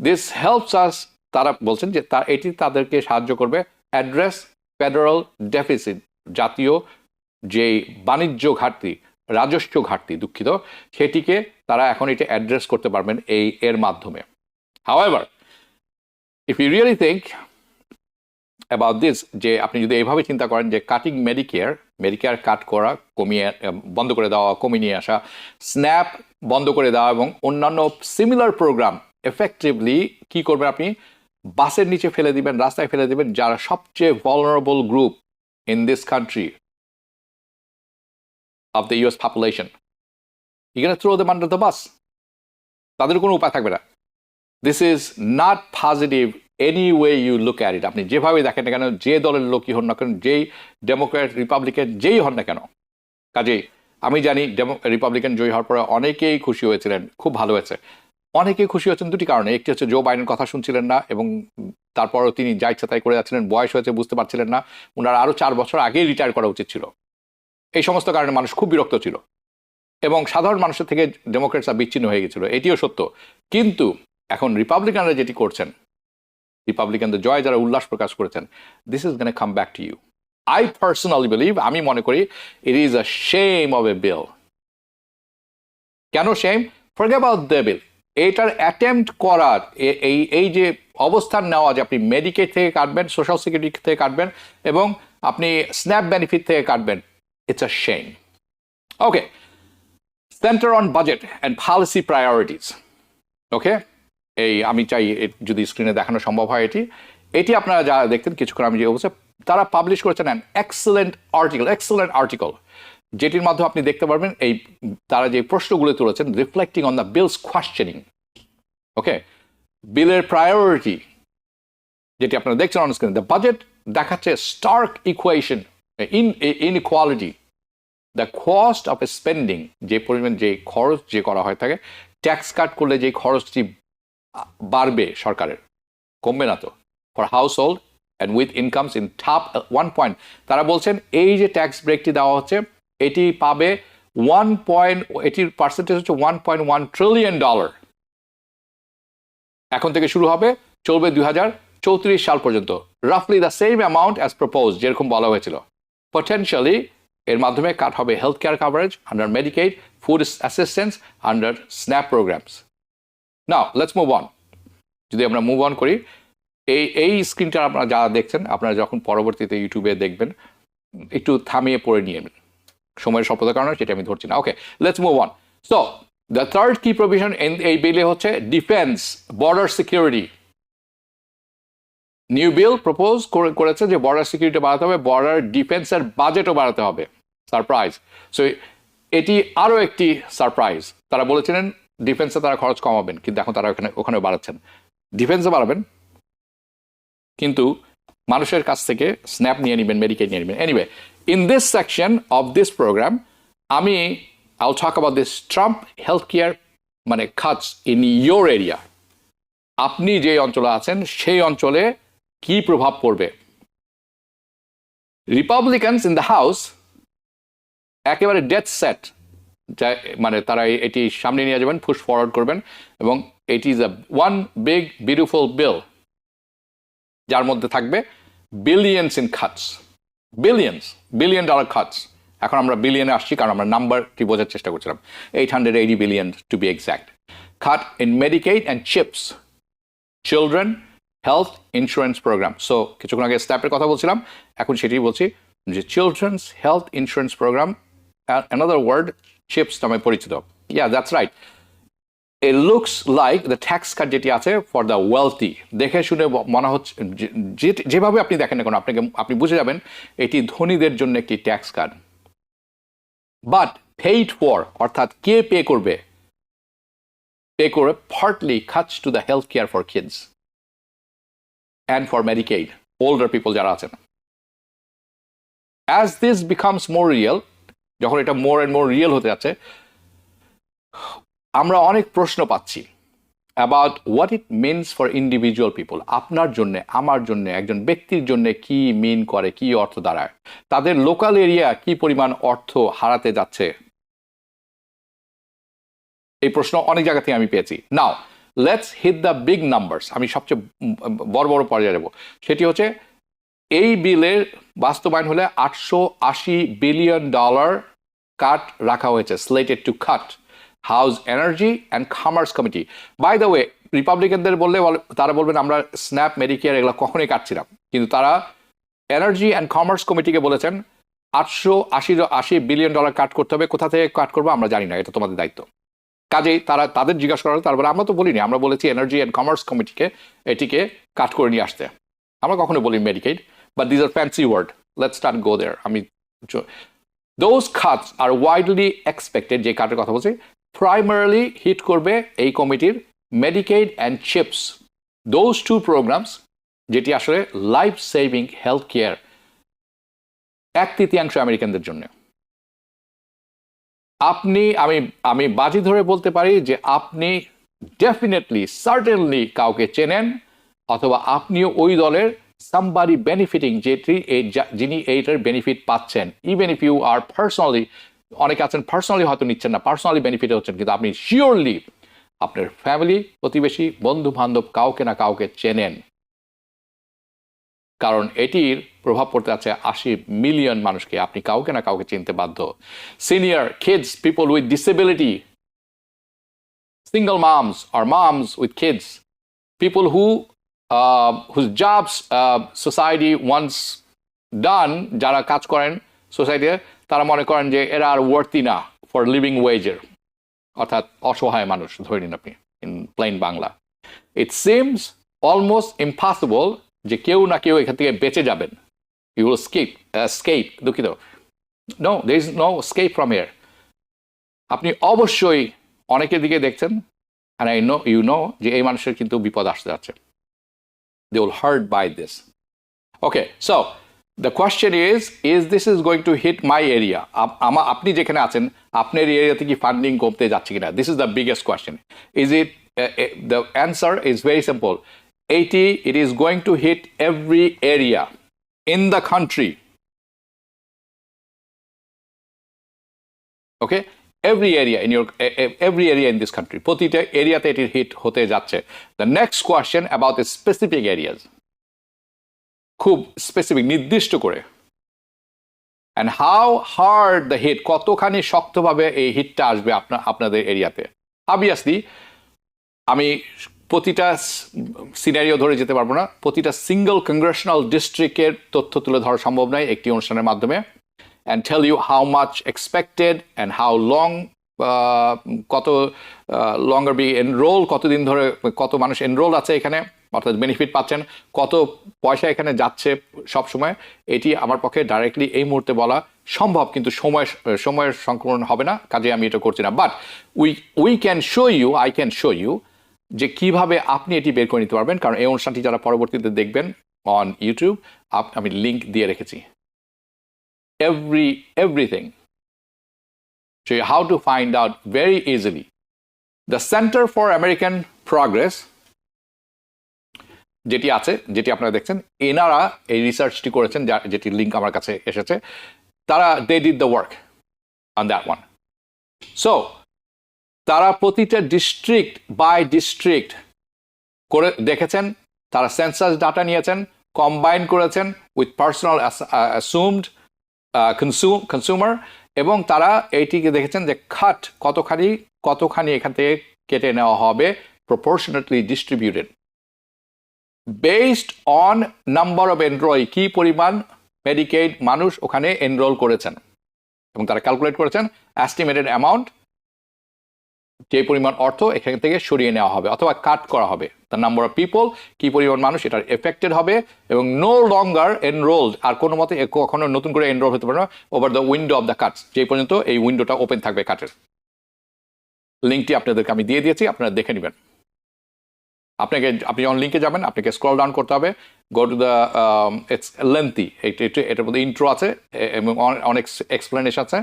দিস হেল্পস আস, তারা বলছেন যে এটি তাদেরকে সাহায্য করবে অ্যাড্রেস ফেডারেল ডেফিসিট, জাতীয় যে বাণিজ্য ঘাটতি, রাজস্ব ঘাটতি, দুঃখিত, সেটিকে তারা এখন এটা অ্যাড্রেস করতে পারবেন এর মাধ্যমে। However, if you really think about this, যে আপনি যদি এইভাবে চিন্তা করেন যে কাটিং মেডিকেয়ার মেডিকেয়ার কাট করা, কমিয়ে বন্ধ করে দেওয়া, কমিয়ে নিয়ে আসা, স্ন্যাপ বন্ধ করে দেওয়া এবং অন্যান্য সিমিলার প্রোগ্রাম এফেক্টিভলি কি করবেন আপনি বাসের নিচে ফেলে দিবেন, রাস্তায় ফেলে দিবেন, যারা সবচেয়ে vulnerable group in this country of the US population. You're going to throw them under the bus. তাদের কোনো উপায় থাকবে না। This is not positive any way you look at it. আপনি যেভাবে দেখেন না কেন, যে দলের লোকই হন না কেন, যেই ডেমোক্র্যাট রিপাবলিকান যেই হন না কেন, কাজেই আমি জানি রিপাবলিকান জয়ী হওয়ার পরে অনেকেই খুশি হয়েছিলেন, খুব ভালো হয়েছে। অনেকেই খুশি হয়েছেন দুটি কারণে। একটি হচ্ছে জো বাইডেনের কথা শুনছিলেন না এবং তারপরও তিনি যা ইচ্ছা তাই করে যাচ্ছিলেন, বয়স হয়েছে বুঝতে পারছিলেন না, ওনার আরও 4 বছর আগেই রিটায়ার করা উচিত ছিল। এই সমস্ত কারণে মানুষ খুব বিরক্ত ছিল এবং সাধারণ মানুষের থেকে ডেমোক্রেটসরা বিচ্ছিন্ন হয়ে গেছিল, এটিও সত্য। কিন্তু এখন রিপাবলিকানরা যেটি করছেন, রিপাবলিকানদের জয় যারা উল্লাস প্রকাশ করেছেন, this is gonna come back to you. I personally believe, আমি মনে করি it is a shame of a bill. কেন shame? Forget about the bill. এটার অ্যাটেম্প্ট করার এই যে অবস্থান নেওয়া যে আপনি মেডিকেড থেকে কাটবেন, সোশ্যাল সিকিউরিটি থেকে কাটবেন এবং আপনি স্ন্যাপ বেনিফিট থেকে কাটবেন, it's a shame. Okay, center on budget and policy priorities. Okay, এই আমি চাই যদি স্ক্রিনে দেখানো সম্ভব হয় এটি আপনারা যারা দেখতেন কিছুক্ষণ আমি যে অবস্থা, তারা পাবলিশ করেছেন অ্যান এক্সেলেন্ট আর্টিকেল, যেটির মাধ্যমে আপনি দেখতে পারবেন এই তারা যে প্রশ্নগুলো তুলেছেন, reflecting on the bills questioning. Okay, বিলের প্রায়োরিটি যেটি আপনারা দেখছেন অন স্ক্রিন, দ্য বাজেট দেখাচ্ছে stark equation inequality, the cost of spending, যে পরিমাণ যে খরচ যে করা হয় থাকে, ট্যাক্স কাট করলে যে খরচটি বাড়বে সরকারের, কমবে না তো, for house hold and with incomes in top 1 point. তারা বলছেন এই যে ট্যাক্স ব্রেকটি দেওয়া হচ্ছে এটি পাবে এটির পার্সেন্টেজ হচ্ছে $1.1 ট্রিলিয়ন। এখন থেকে শুরু হবে, চলবে 2034 সাল পর্যন্ত, রাফলি the same amount as propose, যেরকম বলা হয়েছিল। পটেনশিয়ালি এর মাধ্যমে কাট হবে health care coverage under Medicaid, food assistance under snap programs. Now let's move on. যদি আমরা মুভ অন করি, এই স্ক্রিনটা আপনারা যারা দেখছেন, আপনারা যখন পরবর্তীতে ইউটিউবে দেখবেন একটু থামিয়ে পড়ে নিয়ে নেবেন, সময়ের স্বল্পতার কারণে সেটা আমি ধরছি না। Okay, let's move on. So the third key provision এই বিলে হচ্ছে defense, border security. New bill propose করেছে যে বর্ডার সিকিউরিটি বাড়াতে হবে, বর্ডার ডিফেন্সের বাজেটও বাড়াতে হবে। সারপ্রাইজ। সো এটি আরও একটি সারপ্রাইজ। তারা বলেছিলেন ডিফেন্সে তারা খরচ কমাবেন, কিন্তু এখন তারা ওখানেও বাড়াচ্ছেন। ডিফেন্সে বাড়াবেন কিন্তু মানুষের কাছ থেকে স্ন্যাপ নিয়ে নেবেন, মেডিকেড নিয়ে নেবেন। Anyway, in this section of this program I will talk about this Trump health care মানে কাটস ইন ইয়োর এরিয়া। আপনি যে অঞ্চলে আছেন সেই অঞ্চলে কি প্রভাব পড়বে। রিপাবলিকানস ইন দ্য হাউস একেবারে ডেথ সেট, মানে তারা এটি সামনে নিয়ে যাবেন, পুশ ফরওয়ার্ড করবেন এবং ইট is a one big beautiful bill যার মধ্যে থাকবে billions in Katz, billion dollar Katz. এখন আমরা বিলিয়নে আসছি কারণ আমরা নাম্বারটি বোঝার চেষ্টা করছিলাম। 880 billion to be exact. Cut in Medicaid and chips, children health insurance program. So কিছুক্ষণ আগে স্ট্যাপের কথা বলছিলাম, এখন সেটি বলছি যে children's health insurance program, another word chips নামে পরিচিত। Yeah, that's right. It looks like the tax cut যেটি আছে for the wealthy, দেখে শুনে মনে হচ্ছে যেভাবে আপনি দেখেন না কেন আপনি বুঝে যাবেন এটি ধনীদের জন্য একটি tax cut. But paid for, অর্থাৎ কে পে করবে? পে করে partly cuts to the health care for kids and for Medicaid, older people যারা আছেন। As this becomes more real, যখন এটা more and more real হতে যাচ্ছে, আমরা অনেক প্রশ্ন পাচ্ছি about what it means for individual people. আপনার জন্য, আমার জন্য, একজন ব্যক্তির জন্য কি মিন করে, কি অর্থ দাঁড়ায়, তাদের লোকাল এরিয়া কি পরিমাণ অর্থ হারাতে যাচ্ছে। এই প্রশ্ন অনেক জায়গা থেকে আমি পেয়েছি। Now let's hit the big numbers. আমি সবচেয়ে বড় পর্যায়ে যাব। সেটি হচ্ছে এই বিলের বাস্তবায়ন হলে $880 বিলিয়ন কাট রাখা হয়েছে, slated to cut House Energy and Commerce Committee. By the way, রিপাবলিকানদের তারা বলবেন আমরা স্ন্যাপ, মেডিকেয়ার এগুলো কখনোই কাটছিলাম, কিন্তু তারা এনার্জি অ্যান্ড কমার্স কমিটিকে বলেছেন $880 কাট করতে হবে। কোথা থেকে কাট করবো আমরা জানি না, এটা তোমাদের দায়িত্ব। কাজেই তাদের জিজ্ঞাসা করা হলো, তারপরে আমরা তো বলিনি, আমরা বলেছি এনার্জি অ্যান্ড কমার্স কমিটিকে এটিকে কাট করে নিয়ে আসতে। আমরা কখনো বলি Medicaid, but these are fancy word, let's start go there. Those cuts are widely expected, যে কাটের কথা বলছি, প্রাইমারিলি হিট করবে এই কমিটির Medicaid and CHIPs, those two programs, যেটি আসলে লাইফ সেভিং হেলথ কেয়ার 1/3 আমেরিকানদের জন্য। আমি বাজি ধরে বলতে পারি যে আপনি ডেফিনেটলি সার্টেনলি কাউকে চেনেন, অথবা আপনিও ওই দলের সামবাডি বেনিফিটিং, যিনি এইটার বেনিফিট পাচ্ছেন। Even if you are personally, অনেকে আছেন পার্সোনালি হয়তো নিচ্ছেন না, পার্সোনালি বেনিফিট হচ্ছেন, কিন্তু আপনি শিওরলি আপনার ফ্যামিলি, প্রতিবেশী, বন্ধু বান্ধব কাউকে না কাউকে চেনেন, কারণ এটির প্রভাব পড়তে আছে 80 মিলিয়ন মানুষকে। আপনি কাউকে না কাউকে চিনতে বাধ্য। Senior, kids, people with disability, single moms or moms with kids, people whose jobs society once done, যারা কাজ করেন সোসাইটিতে, তারা মনে করেন যে এরা আর ওয়ার্থি না ফর লিভিং ওয়েজের, অর্থাৎ অসহায় মানুষ ধরে নিন আপনি, in plain Bangla. It seems almost impossible যে কেউ না কেউ এখান থেকে বেঁচে যাবেন। ইউ উইল স্কেপ, দুঃখিত, no, there is no escape from here। আপনি অবশ্যই অনেকের দিকে দেখছেন, and I know you know যে এই মানুষের কিন্তু বিপদ আসতে যাচ্ছে। They will hurt by this. Okay, so the question is this is going to hit my area? আপনি যেখানে আছেন, আপনার এরিয়াতে কি ফান্ডিং কমতে যাচ্ছে কিনা? This is the biggest question. Is it the answer is very simple. It is going to hit every area in the country. Okay, every area in this country, প্রতিটা এরিয়াতে এটি হিট হতে যাচ্ছে। The next question about the specific areas, খুব স্পেসিফিক, নির্দিষ্ট করে, and how hard the hit, কতখানি শক্তভাবে এই হিটটা আসবে আপনাদের এরিয়াতে। Obviously আমি প্রতিটা সিনারিও ধরে যেতে পারবো না, প্রতিটা সিঙ্গল কংগ্রেশনাল ডিস্ট্রিক্টের তথ্য তুলে ধরা সম্ভব নয় একটি অনুষ্ঠানের মাধ্যমে, and tell you how much expected and how long, কত longer be enroll, কতদিন ধরে কত মানুষ এনরোল আছে এখানে, অর্থাৎ বেনিফিট পাচ্ছেন, কত পয়সা এখানে যাচ্ছে সব সময়, এটি আমার পক্ষে ডাইরেক্টলি এই মুহূর্তে বলা সম্ভব, কিন্তু সময়ের সংক্রমণ হবে না, কাজে আমি এটা করছি না। But we can show you, I can show you যে কিভাবে আপনি এটি বের করে নিতে পারবেন, কারণ এই অনুষ্ঠানটি যারা পরবর্তীতে দেখবেন অন ইউটিউব, আমি লিঙ্ক দিয়ে রেখেছি, everything. Show you how to find out very easily. The Center for American Progress, যেটি আছে, যেটি আপনারা দেখছেন, এনারা এই রিসার্চটি করেছেন, যেটি লিঙ্ক আমার কাছে এসেছে, তারা they did the work on that one. So তারা প্রতিটা ডিস্ট্রিক্ট বাই ডিস্ট্রিক্ট করে দেখেছেন, তারা সেন্সাস ডাটা নিয়েছেন, কম্বাইন করেছেন উইথ পার্সোনাল অ্যাসুমড কনজিউমার, এবং তারা এইটিকে দেখেছেন যে খাট কতখানি এখান থেকে কেটে নেওয়া হবে, proportionately distributed based on number of enroll, কি পরিমাণ মেডিকেড মানুষ ওখানে এনরোল করেছেন, এবং তারা ক্যালকুলেট করেছেন এস্টিমেটেড অ্যামাউন্ট, যে পরিমাণ অর্থ এখান থেকে সরিয়ে নেওয়া হবে অথবা কাট করা হবে, দ্য নাম্বার অফ পিপল, কি পরিমাণ মানুষ এটার এফেক্টেড হবে, এবং নো লঙ্গার এনরোলড, আর কোনো মতে কখনো নতুন করে এনরোল হতে পারে না, over the window of the Katz, যে পর্যন্ত এই উইন্ডোটা ওপেন থাকবে কাটের। লিঙ্কটি আপনাদেরকে আমি দিয়ে দিয়েছি, আপনারা দেখে নেবেন। আপনি যখন লিঙ্কে যাবেন, আপনাকে স্ক্রল ডাউন করতে হবে, go to the, it's lengthy, এটার মধ্যে ইন্ট্রো আছে এবং অনেক এক্সপ্লেনেশন আছে,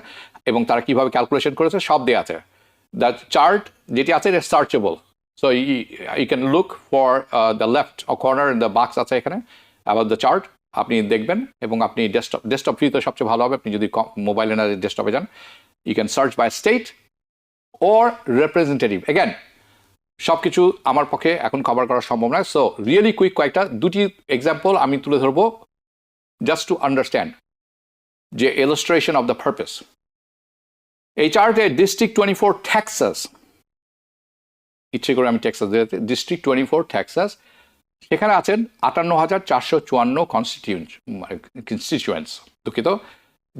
এবং তারা কিভাবে ক্যালকুলেশন করেছে সব দেওয়া আছে। দ্য চার্ট যেটি আছে এটা searchable, so you can look for the left corner in the box আছে এখানে অ্যাবাউট দ্য চার্ট, আপনি দেখবেন, এবং আপনি ডেস্কটপ ফ্রিতে সবচেয়ে ভালো হবে, আপনি যদি মোবাইলে না ডেস্কটপে যান, you can search by state or representative. Again সব কিছু আমার পক্ষে এখন কভার করা সম্ভব নয়, সো রিয়েলি কুইক দুটি এক্সাম্পল আমি তুলে ধরবো জাস্ট টু আন্ডারস্ট্যান্ড যে ইলাস্ট্রেশন অফ দ্য পারপাস। এই চার্টে ডিস্ট্রিক্ট 24 টেক্সাস, ইচ্ছে করে আমি টেক্সাস দিয়েছি, ডিস্ট্রিক্ট 24 টেক্সাস, সেখানে আছেন 58,454 কনস্টিটিউয়েন্টস, দুঃখিত,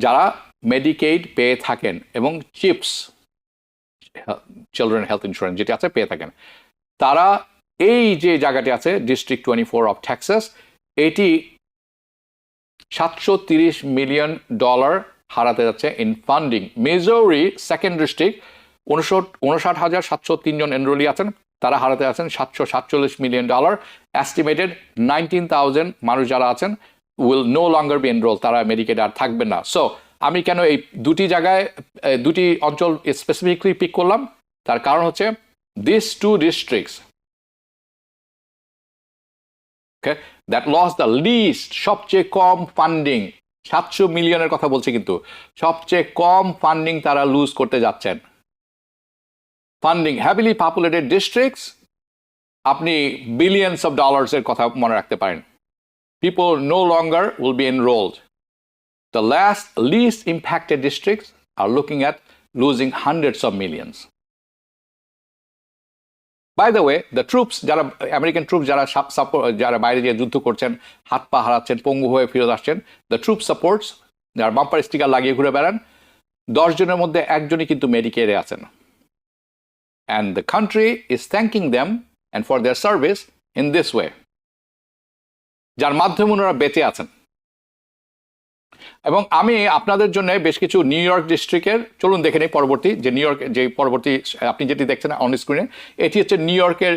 যারা মেডিকেইড পেয়ে থাকেন এবং চিপস চিলড্রেন হেলথ ইন্স্যুরেন্স যেটি আছে পেয়ে থাকেন, তারা এই যে জায়গাটি আছে ডিস্ট্রিক্ট 24 অফ টেক্সাস, এটি $730 মিলিয়ন হারাতে যাচ্ছে in funding. Missouri second district 59,703 জন এনরোলি আছেন, তারা হারাতে আছেন $747 মিলিয়ন। এস্টিমেটেড 19,000 মানুষ যারা আছেন will no longer be enroll, তারা মেডিকেড আর থাকবেন না। সো আমি কেন এই দুটি জায়গায় দুটি অঞ্চল স্পেসিফিকলি পিক করলাম, তার কারণ হচ্ছে this two districts that loss the list, সবচেয়ে কম ফান্ডিং, 700 মিলিয়নের কথা বলছে, কিন্তু সবচেয়ে কম ফান্ডিং তারা লুজ করতে যাচ্ছেন। ফান্ডিং হ্যাভিলি পপুলেটেড ডিস্ট্রিক্টস, আপনি বিলিয়ন্স অফ ডলার্সের কথা মনে রাখতে পারেন। People no longer will be enrolled. The least impacted districts are looking at losing hundreds of millions. By the way, the troops, যারা আমেরিকান ট্রুপস যারা বাইরে গিয়ে যুদ্ধ করছেন, হাত পা হারাচ্ছেন, পঙ্গু হয়ে ফিরে আসছেন, দ্য ট্রুপ সাপোর্টস যারা বাম্পার স্টিকার লাগিয়ে ঘুরে বেড়ান, 10 জনের মধ্যে একজনই কিন্তু মেডিকেয়ারে আছেন। And the country is thanking them and for their service in this way, যার মাধ্যমে ওনারা বেঁচে আছেন। এবং আমি আপনাদের জন্য বেশ কিছু নিউ ইয়র্ক ডিস্ট্রিক্টের, চলুন দেখে নিই পরবর্তী যে নিউ ইয়র্ক, যে পরবর্তী আপনি যেটি দেখছেন অন স্ক্রিনে, এটি হচ্ছে নিউ ইয়র্কের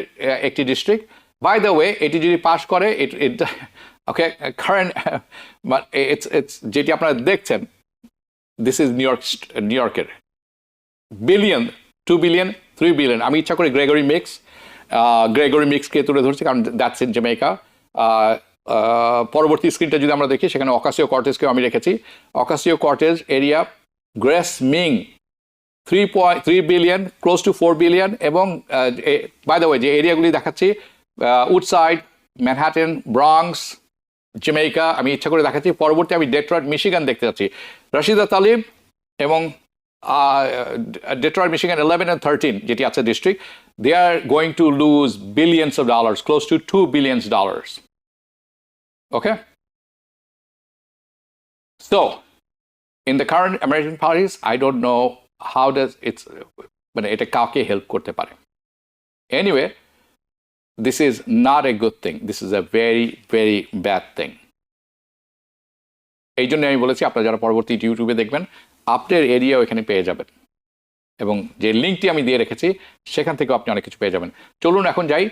একটি ডিস্ট্রিক্ট। বাই দ্য ওয়ে, এটি যদি পাস করে, ওকে কারেন্ট ইটস যেটি আপনারা দেখছেন, দিস ইজ নিউ ইয়র্কের বিলিয়ন, 2 বিলিয়ন, 3 বিলিয়ন। আমি ইচ্ছা করে গ্রেগরি মিক্সকে তুলে ধরছি কারণ দ্যাটস ইন জামাইকা। পরবর্তী স্ক্রিনটা যদি আমরা দেখি, সেখানে অকাসিও কর্টেজকেও আমি রেখেছি। Ocasio Cortez area, Grace Meng 3 billion, close to 4 billion. এবং বাই দ্য ওয়ে যে এরিয়াগুলি দেখাচ্ছি, উডসাইড, ম্যানহাটেন, ব্রঙ্কস, জামাইকা, আমি ইচ্ছা করে দেখাচ্ছি। পরবর্তী আমি ডেট্রয়েট মিশিগান দেখতে যাচ্ছি। রাশিদা তালিব এবং ডেট্রয়েট মিশিগান 11 and 13 যেটি আছে district, they are going to lose billions of dollars, close to $2 billion. Okay? So, in the current American parties, I don't know how does it's, মানে এটা কাউকে হেল্প করতে পারে। Anyway, this is not a good thing. This is a very, very bad thing. এই জন্য আমি বলেছি আপনারা যারা পরবর্তী ইউটিউবে দেখবেন, আপনার এরিয়াও এখানে পেয়ে যাবেন, এবং যে লিঙ্কটি আমি দিয়ে রেখেছি সেখান থেকেও আপনি অনেক কিছু পেয়ে যাবেন। চলুন এখন যাই।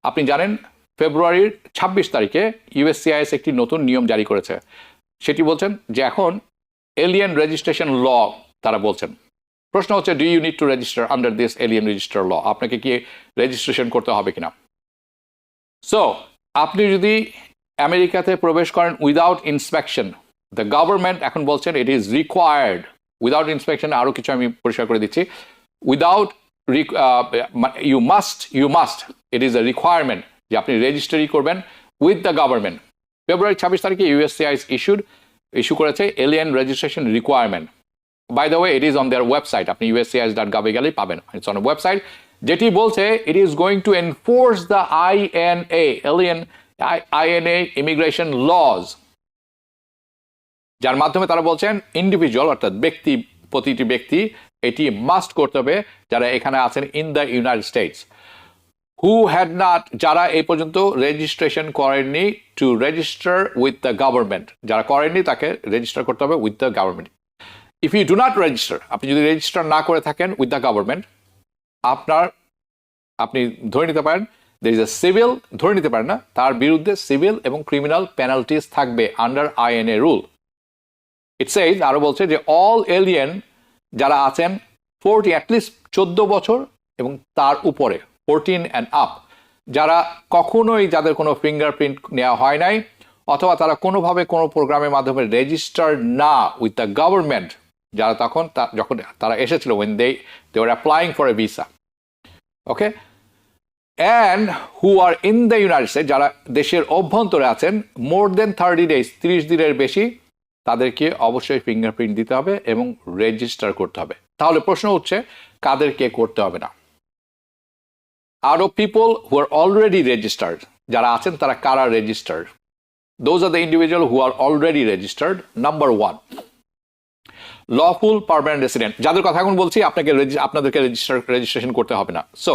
আপনি জানেন ফেব্রুয়ারির 26 তারিখে ইউএসসিআইএস একটি নতুন নিয়ম জারি করেছে। সেটি বলছেন যে এখন এলিয়েন রেজিস্ট্রেশন ল তারা বলছেন। প্রশ্ন হচ্ছে, do you need to register under this alien register law? আপনাকে কি রেজিস্ট্রেশন করতে হবে কিনা? সো আপনি যদি আমেরিকাতে প্রবেশ করেন উইদাউট ইন্সপেকশন, দ্য গভর্নমেন্ট এখন বলছেন it is required. Without inspection আরও কিছু আমি পরিষ্কার করে দিচ্ছি। Without you must it is a requirement যে আপনি রেজিস্ট্রি করবেন উইথ দ্য গভর্নমেন্ট। ফেব্রুয়ারি 26 তারিখে ইউএসসিআইএস ইস্যু করেছে alien registration requirement. By the way, it is on their website, আপনি uscis.gov গেলেই পাবেন। ইটস অন ওয়েবসাইট, যেটি বলছে it is going to enforce the INA immigration laws, যার মাধ্যমে তারা বলছেন ইন্ডিভিজুয়াল অর্থাৎ প্রতিটি ব্যক্তি এটি মাস্ট করতে হবে যারা এখানে আছেন in the United States, who had not, যারা এই পর্যন্ত রেজিস্ট্রেশন করেননি, to register with the government. যারা করেননি তাকে রেজিস্টার করতে হবে with the government. If you do not register, আপনি যদি রেজিস্টার না করে থাকেন উইথ দ্য গভর্নমেন্ট, আপনি ধরে নিতে পারেন দের ইজ এ সিভিল, ধরে নিতে পারেন না, তার বিরুদ্ধে সিভিল এবং ক্রিমিনাল পেনাল্টিস থাকবে আন্ডার INA রুল। ইট সেইজ, আরো বলছে যে অল এলিয়েন যারা আছেন 40 অ্যাটলিস্ট 14 বছর এবং তার উপরে, 14 and up, যারা কখনোই যাদের কোনো ফিঙ্গারপ্রিন্ট নেওয়া হয় নাই, অথবা তারা কোনোভাবে কোনো প্রোগ্রামের মাধ্যমে রেজিস্টার না উইথ দ্য গভর্নমেন্ট, যারা যখন তারা এসেছিল when they were applying for a visa, okay, and who are in the United States, যারা দেশের অভ্যন্তরে আছেন more than 30 days, 30 দিনের বেশি, তাদেরকে অবশ্যই ফিঙ্গারপ্রিন্ট দিতে হবে এবং রেজিস্টার করতে হবে। তাহলে প্রশ্ন হচ্ছে কাদেরকে করতে হবে না? Out of people who are already registered, যারা আছেন তারা কারা registered? Those are the individuals who are already registered. Number 1, lawful permanent resident, যাদের কথা এখন বলছি আপনাদেরকে রেজিস্ট্রেশন করতে হবে না। সো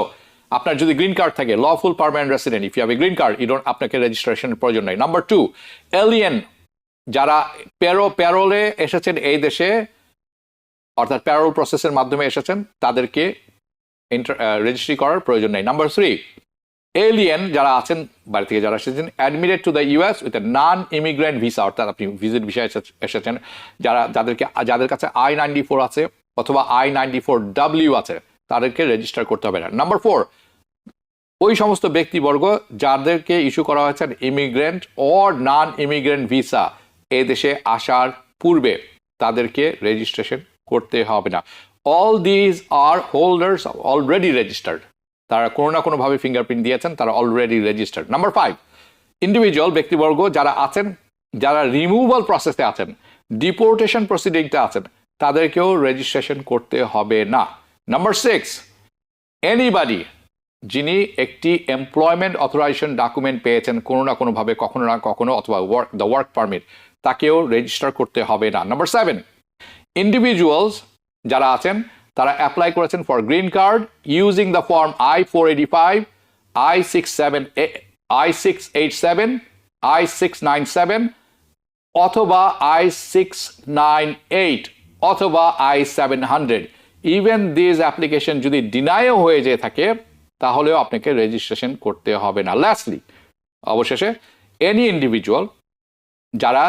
আপনার যদি গ্রিন কার্ড থাকে, lawful permanent resident, if you have a green card, আপনাকে রেজিস্ট্রেশনের প্রয়োজন নাই। নাম্বার 2, এলিয়েন, যারা প্যারোলে এসেছেন এই দেশে, অর্থাৎ প্যারোল প্রসেসের মাধ্যমে এসেছেন, তাদেরকে রেজিস্ট্রি করার প্রয়োজন নেই। নাম্বার 3, এলিয়েন যারা আছেন, বাইরে থেকে যারা এসেছেন, admitted to the US with a non immigrant visa, অর্থাৎ আপনি ভিজিট ভিসায় এসেছেন, যাদের কাছে I-94 আছে অথবা I-94W আছে, তাদেরকে রেজিস্টার করতে হবে না। নাম্বার 4, ওই সমস্ত ব্যক্তিবর্গ যাদেরকে ইস্যু করা হয়েছে immigrant or non immigrant visa, এ দেশে আসার পূর্বে তাদেরকে রেজিস্ট্রেশন করতে হবে না। All these are holders already registered, তারা কোনো না কোনোভাবে ফিঙ্গারপ্রিন্ট দিয়েছেন, তারা অলরেডি রেজিস্টার্ড। নাম্বার 5, ইন্ডিভিজুয়াল ব্যক্তিবর্গ যারা আছেন, যারা রিমুভাল প্রসেসে আছেন, ডিপোর্টেশন প্রসিডিংতে আছেন, তাদেরকেও রেজিস্ট্রেশন করতে হবে না। নাম্বার 6, এনিবডি যিনি একটি এমপ্লয়মেন্ট অথরাইজেশন ডকুমেন্ট পেয়েছেন কোনো না কোনোভাবে, কখনো না কখনো, অথবা দ্য ওয়ার্ক পারমিট, তাকেও রেজিস্টার করতে হবে না। নাম্বার 7, ইন্ডিভিজুয়ালস যারা আছেন, তারা অ্যাপ্লাই করেছেন for green card using the form I-485, I-687, I-697 অথবা I-698 অথবা I-700। ইভেন দিস অ্যাপ্লিকেশন যদি ডিনাইও হয়ে যেয়ে থাকে, তাহলেও আপনাকে রেজিস্ট্রেশন করতে হবে না। লাস্টলি, অবশেষে, এনি ইন্ডিভিজুয়াল যারা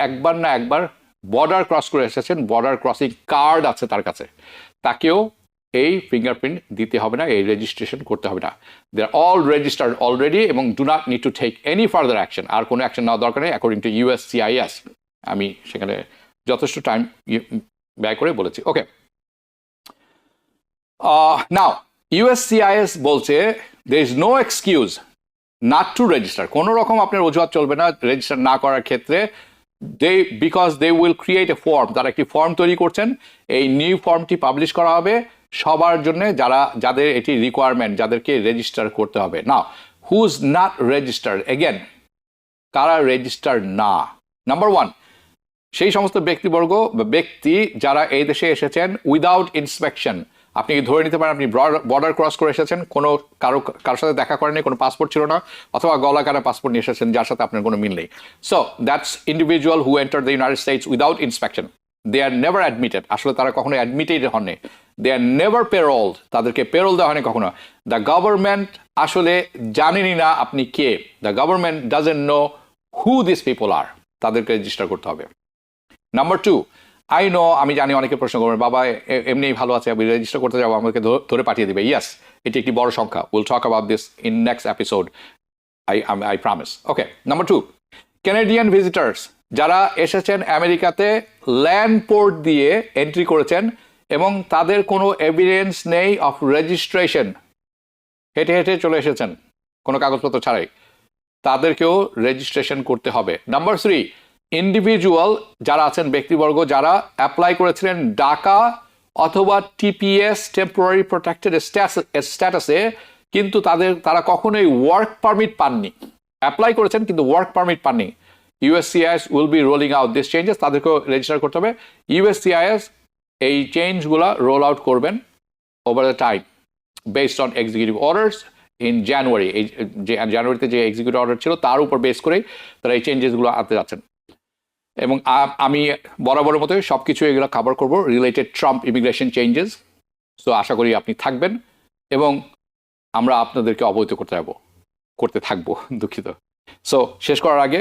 একবার না একবার বর্ডার ক্রস করে এসেছেন, বর্ডার ক্রসিং কার্ড আছে তার কাছে, তাকেও এই ফিঙ্গারপ্রিন্ট দিতে হবে না, এই রেজিস্ট্রেশন করতে হবে না। They are all registered already এবং do not need to take any further action. আর কোনো অ্যাকশন নেওয়ার দরকার নেই অ্যাকর্ডিং টু USCIS। আমি সেখানে যথেষ্ট টাইম ব্যয় করে বলেছি। ওকে, নাও USCIS বলছে there is no excuse not to register, কোনো রকম আপনার অজুহাত চলবে না রেজিস্টার না করার ক্ষেত্রে। Because they will create a form, তারা একটি ফর্ম তৈরি করছেন, এই নিউ ফর্মটি পাবলিশ করা হবে সবার জন্য যাদের এটি রিকোয়ারমেন্ট, যাদেরকে রেজিস্টার করতে হবে। Now who is not registered, again কারা রেজিস্টার্ড না? নাম্বার 1, সেই সমস্ত ব্যক্তি যারা এই দেশে এসেছেন উইদাউট ইন্সপেকশন। আপনি ধরে নিতে পারেন আপনি বর্ডার ক্রস করে এসেছেন, কারোর সাথে দেখা করেননি, কোনো পাসপোর্ট ছিল না, অথবা গলা কাটা পাসপোর্ট নিয়ে এসেছেন যার সাথে আপনার কোনো মিল নেই। So that's individual who enter the United States without inspection. They are never admitted, আসলে তারা কখনো অ্যাডমিটেড হননি। দে আর নেভার পেরোলড, তাদেরকে পেরোল দেওয়া হয়নি কখনো। দ্য গভর্নমেন্ট আসলে জানেনই না আপনি কে। The government doesn't know who this people are, তাদেরকে রেজিস্টার করতে হবে। নাম্বার 2, আমি জানি অনেকে প্রশ্ন করবেন, বাবা এমনি ভালো আছে, আমি রেজিস্টার করতে যাবো, আমাকে ধরে পাঠিয়ে দিবে। ইয়াস, এটি একটি বড় সংখ্যা। Will talk about this in next episode, I promise. Okay, number 2, Canadian visitors যারা এসেছেন আমেরিকাতে ল্যান্ড পোর্ট দিয়ে এন্ট্রি করেছেন এবং তাদের কোনো এভিডেন্স নেই অফ রেজিস্ট্রেশন, হেঁটে হেঁটে চলে এসেছেন কোনো কাগজপত্র ছাড়াই, তাদেরকেও রেজিস্ট্রেশন করতে হবে। নাম্বার 3, ইন্ডিভিজুয়াল যারা আছেন, ব্যক্তিবর্গ যারা অ্যাপ্লাই করেছিলেন ডাকা অথবা TPS টেম্পোরারি প্রোটেক্টেড স্ট্যাটাসে, কিন্তু তারা কখনোই ওয়ার্ক পারমিট পাননি। অ্যাপ্লাই করেছেন কিন্তু ওয়ার্ক পারমিট পাননি। USCIS will be rolling out this changes, তাদেরকেও রেজিস্টার করতে হবে। USCIS এই চেঞ্জগুলো রোল আউট করবেন over the time based on executive orders in January. এই যে জানুয়ারিতে যে এক্সিকিউটিভ অর্ডার ছিল তার উপর বেস করেই তারা এই চেঞ্জেসগুলো আনতে যাচ্ছেন। এবং আমি বরাবরের মতোই সব কিছু এগুলো কভার করবো related Trump immigration changes. So আশা করি আপনি থাকবেন এবং আমরা আপনাদেরকে অবহিত করতে থাকবো, দুঃখিত। সো শেষ করার আগে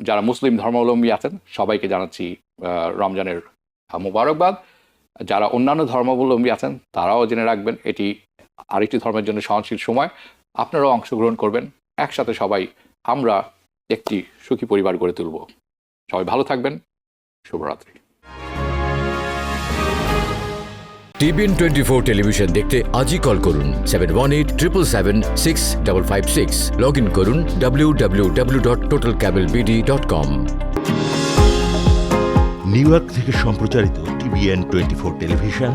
যারা মুসলিম ধর্মাবলম্বী আছেন সবাইকে জানাচ্ছি রমজানের মোবারকবাদ। যারা অন্যান্য ধর্মাবলম্বী আছেন তারাও জেনে রাখবেন এটি আরেকটি ধর্মের জন্য সহনশীল সময়, আপনারাও অংশগ্রহণ করবেন। একসাথে সবাই আমরা একটি সুখী পরিবার গড়ে তুলব। সবাই ভালো থাকবেন, শুভরাত্রি। TBN 24 টেলিভিশন দেখতে আজই কল করুন 7187776556। লগ ইন করুন www.totalcablebd.com। নিউ ইয়র্ক থেকে সম্প্রচারিত TBN 24 টেলিভিশন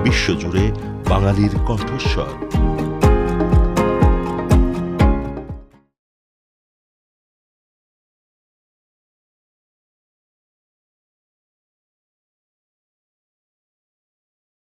বিশ্বজুড়ে বাঙালির কণ্ঠস্বর।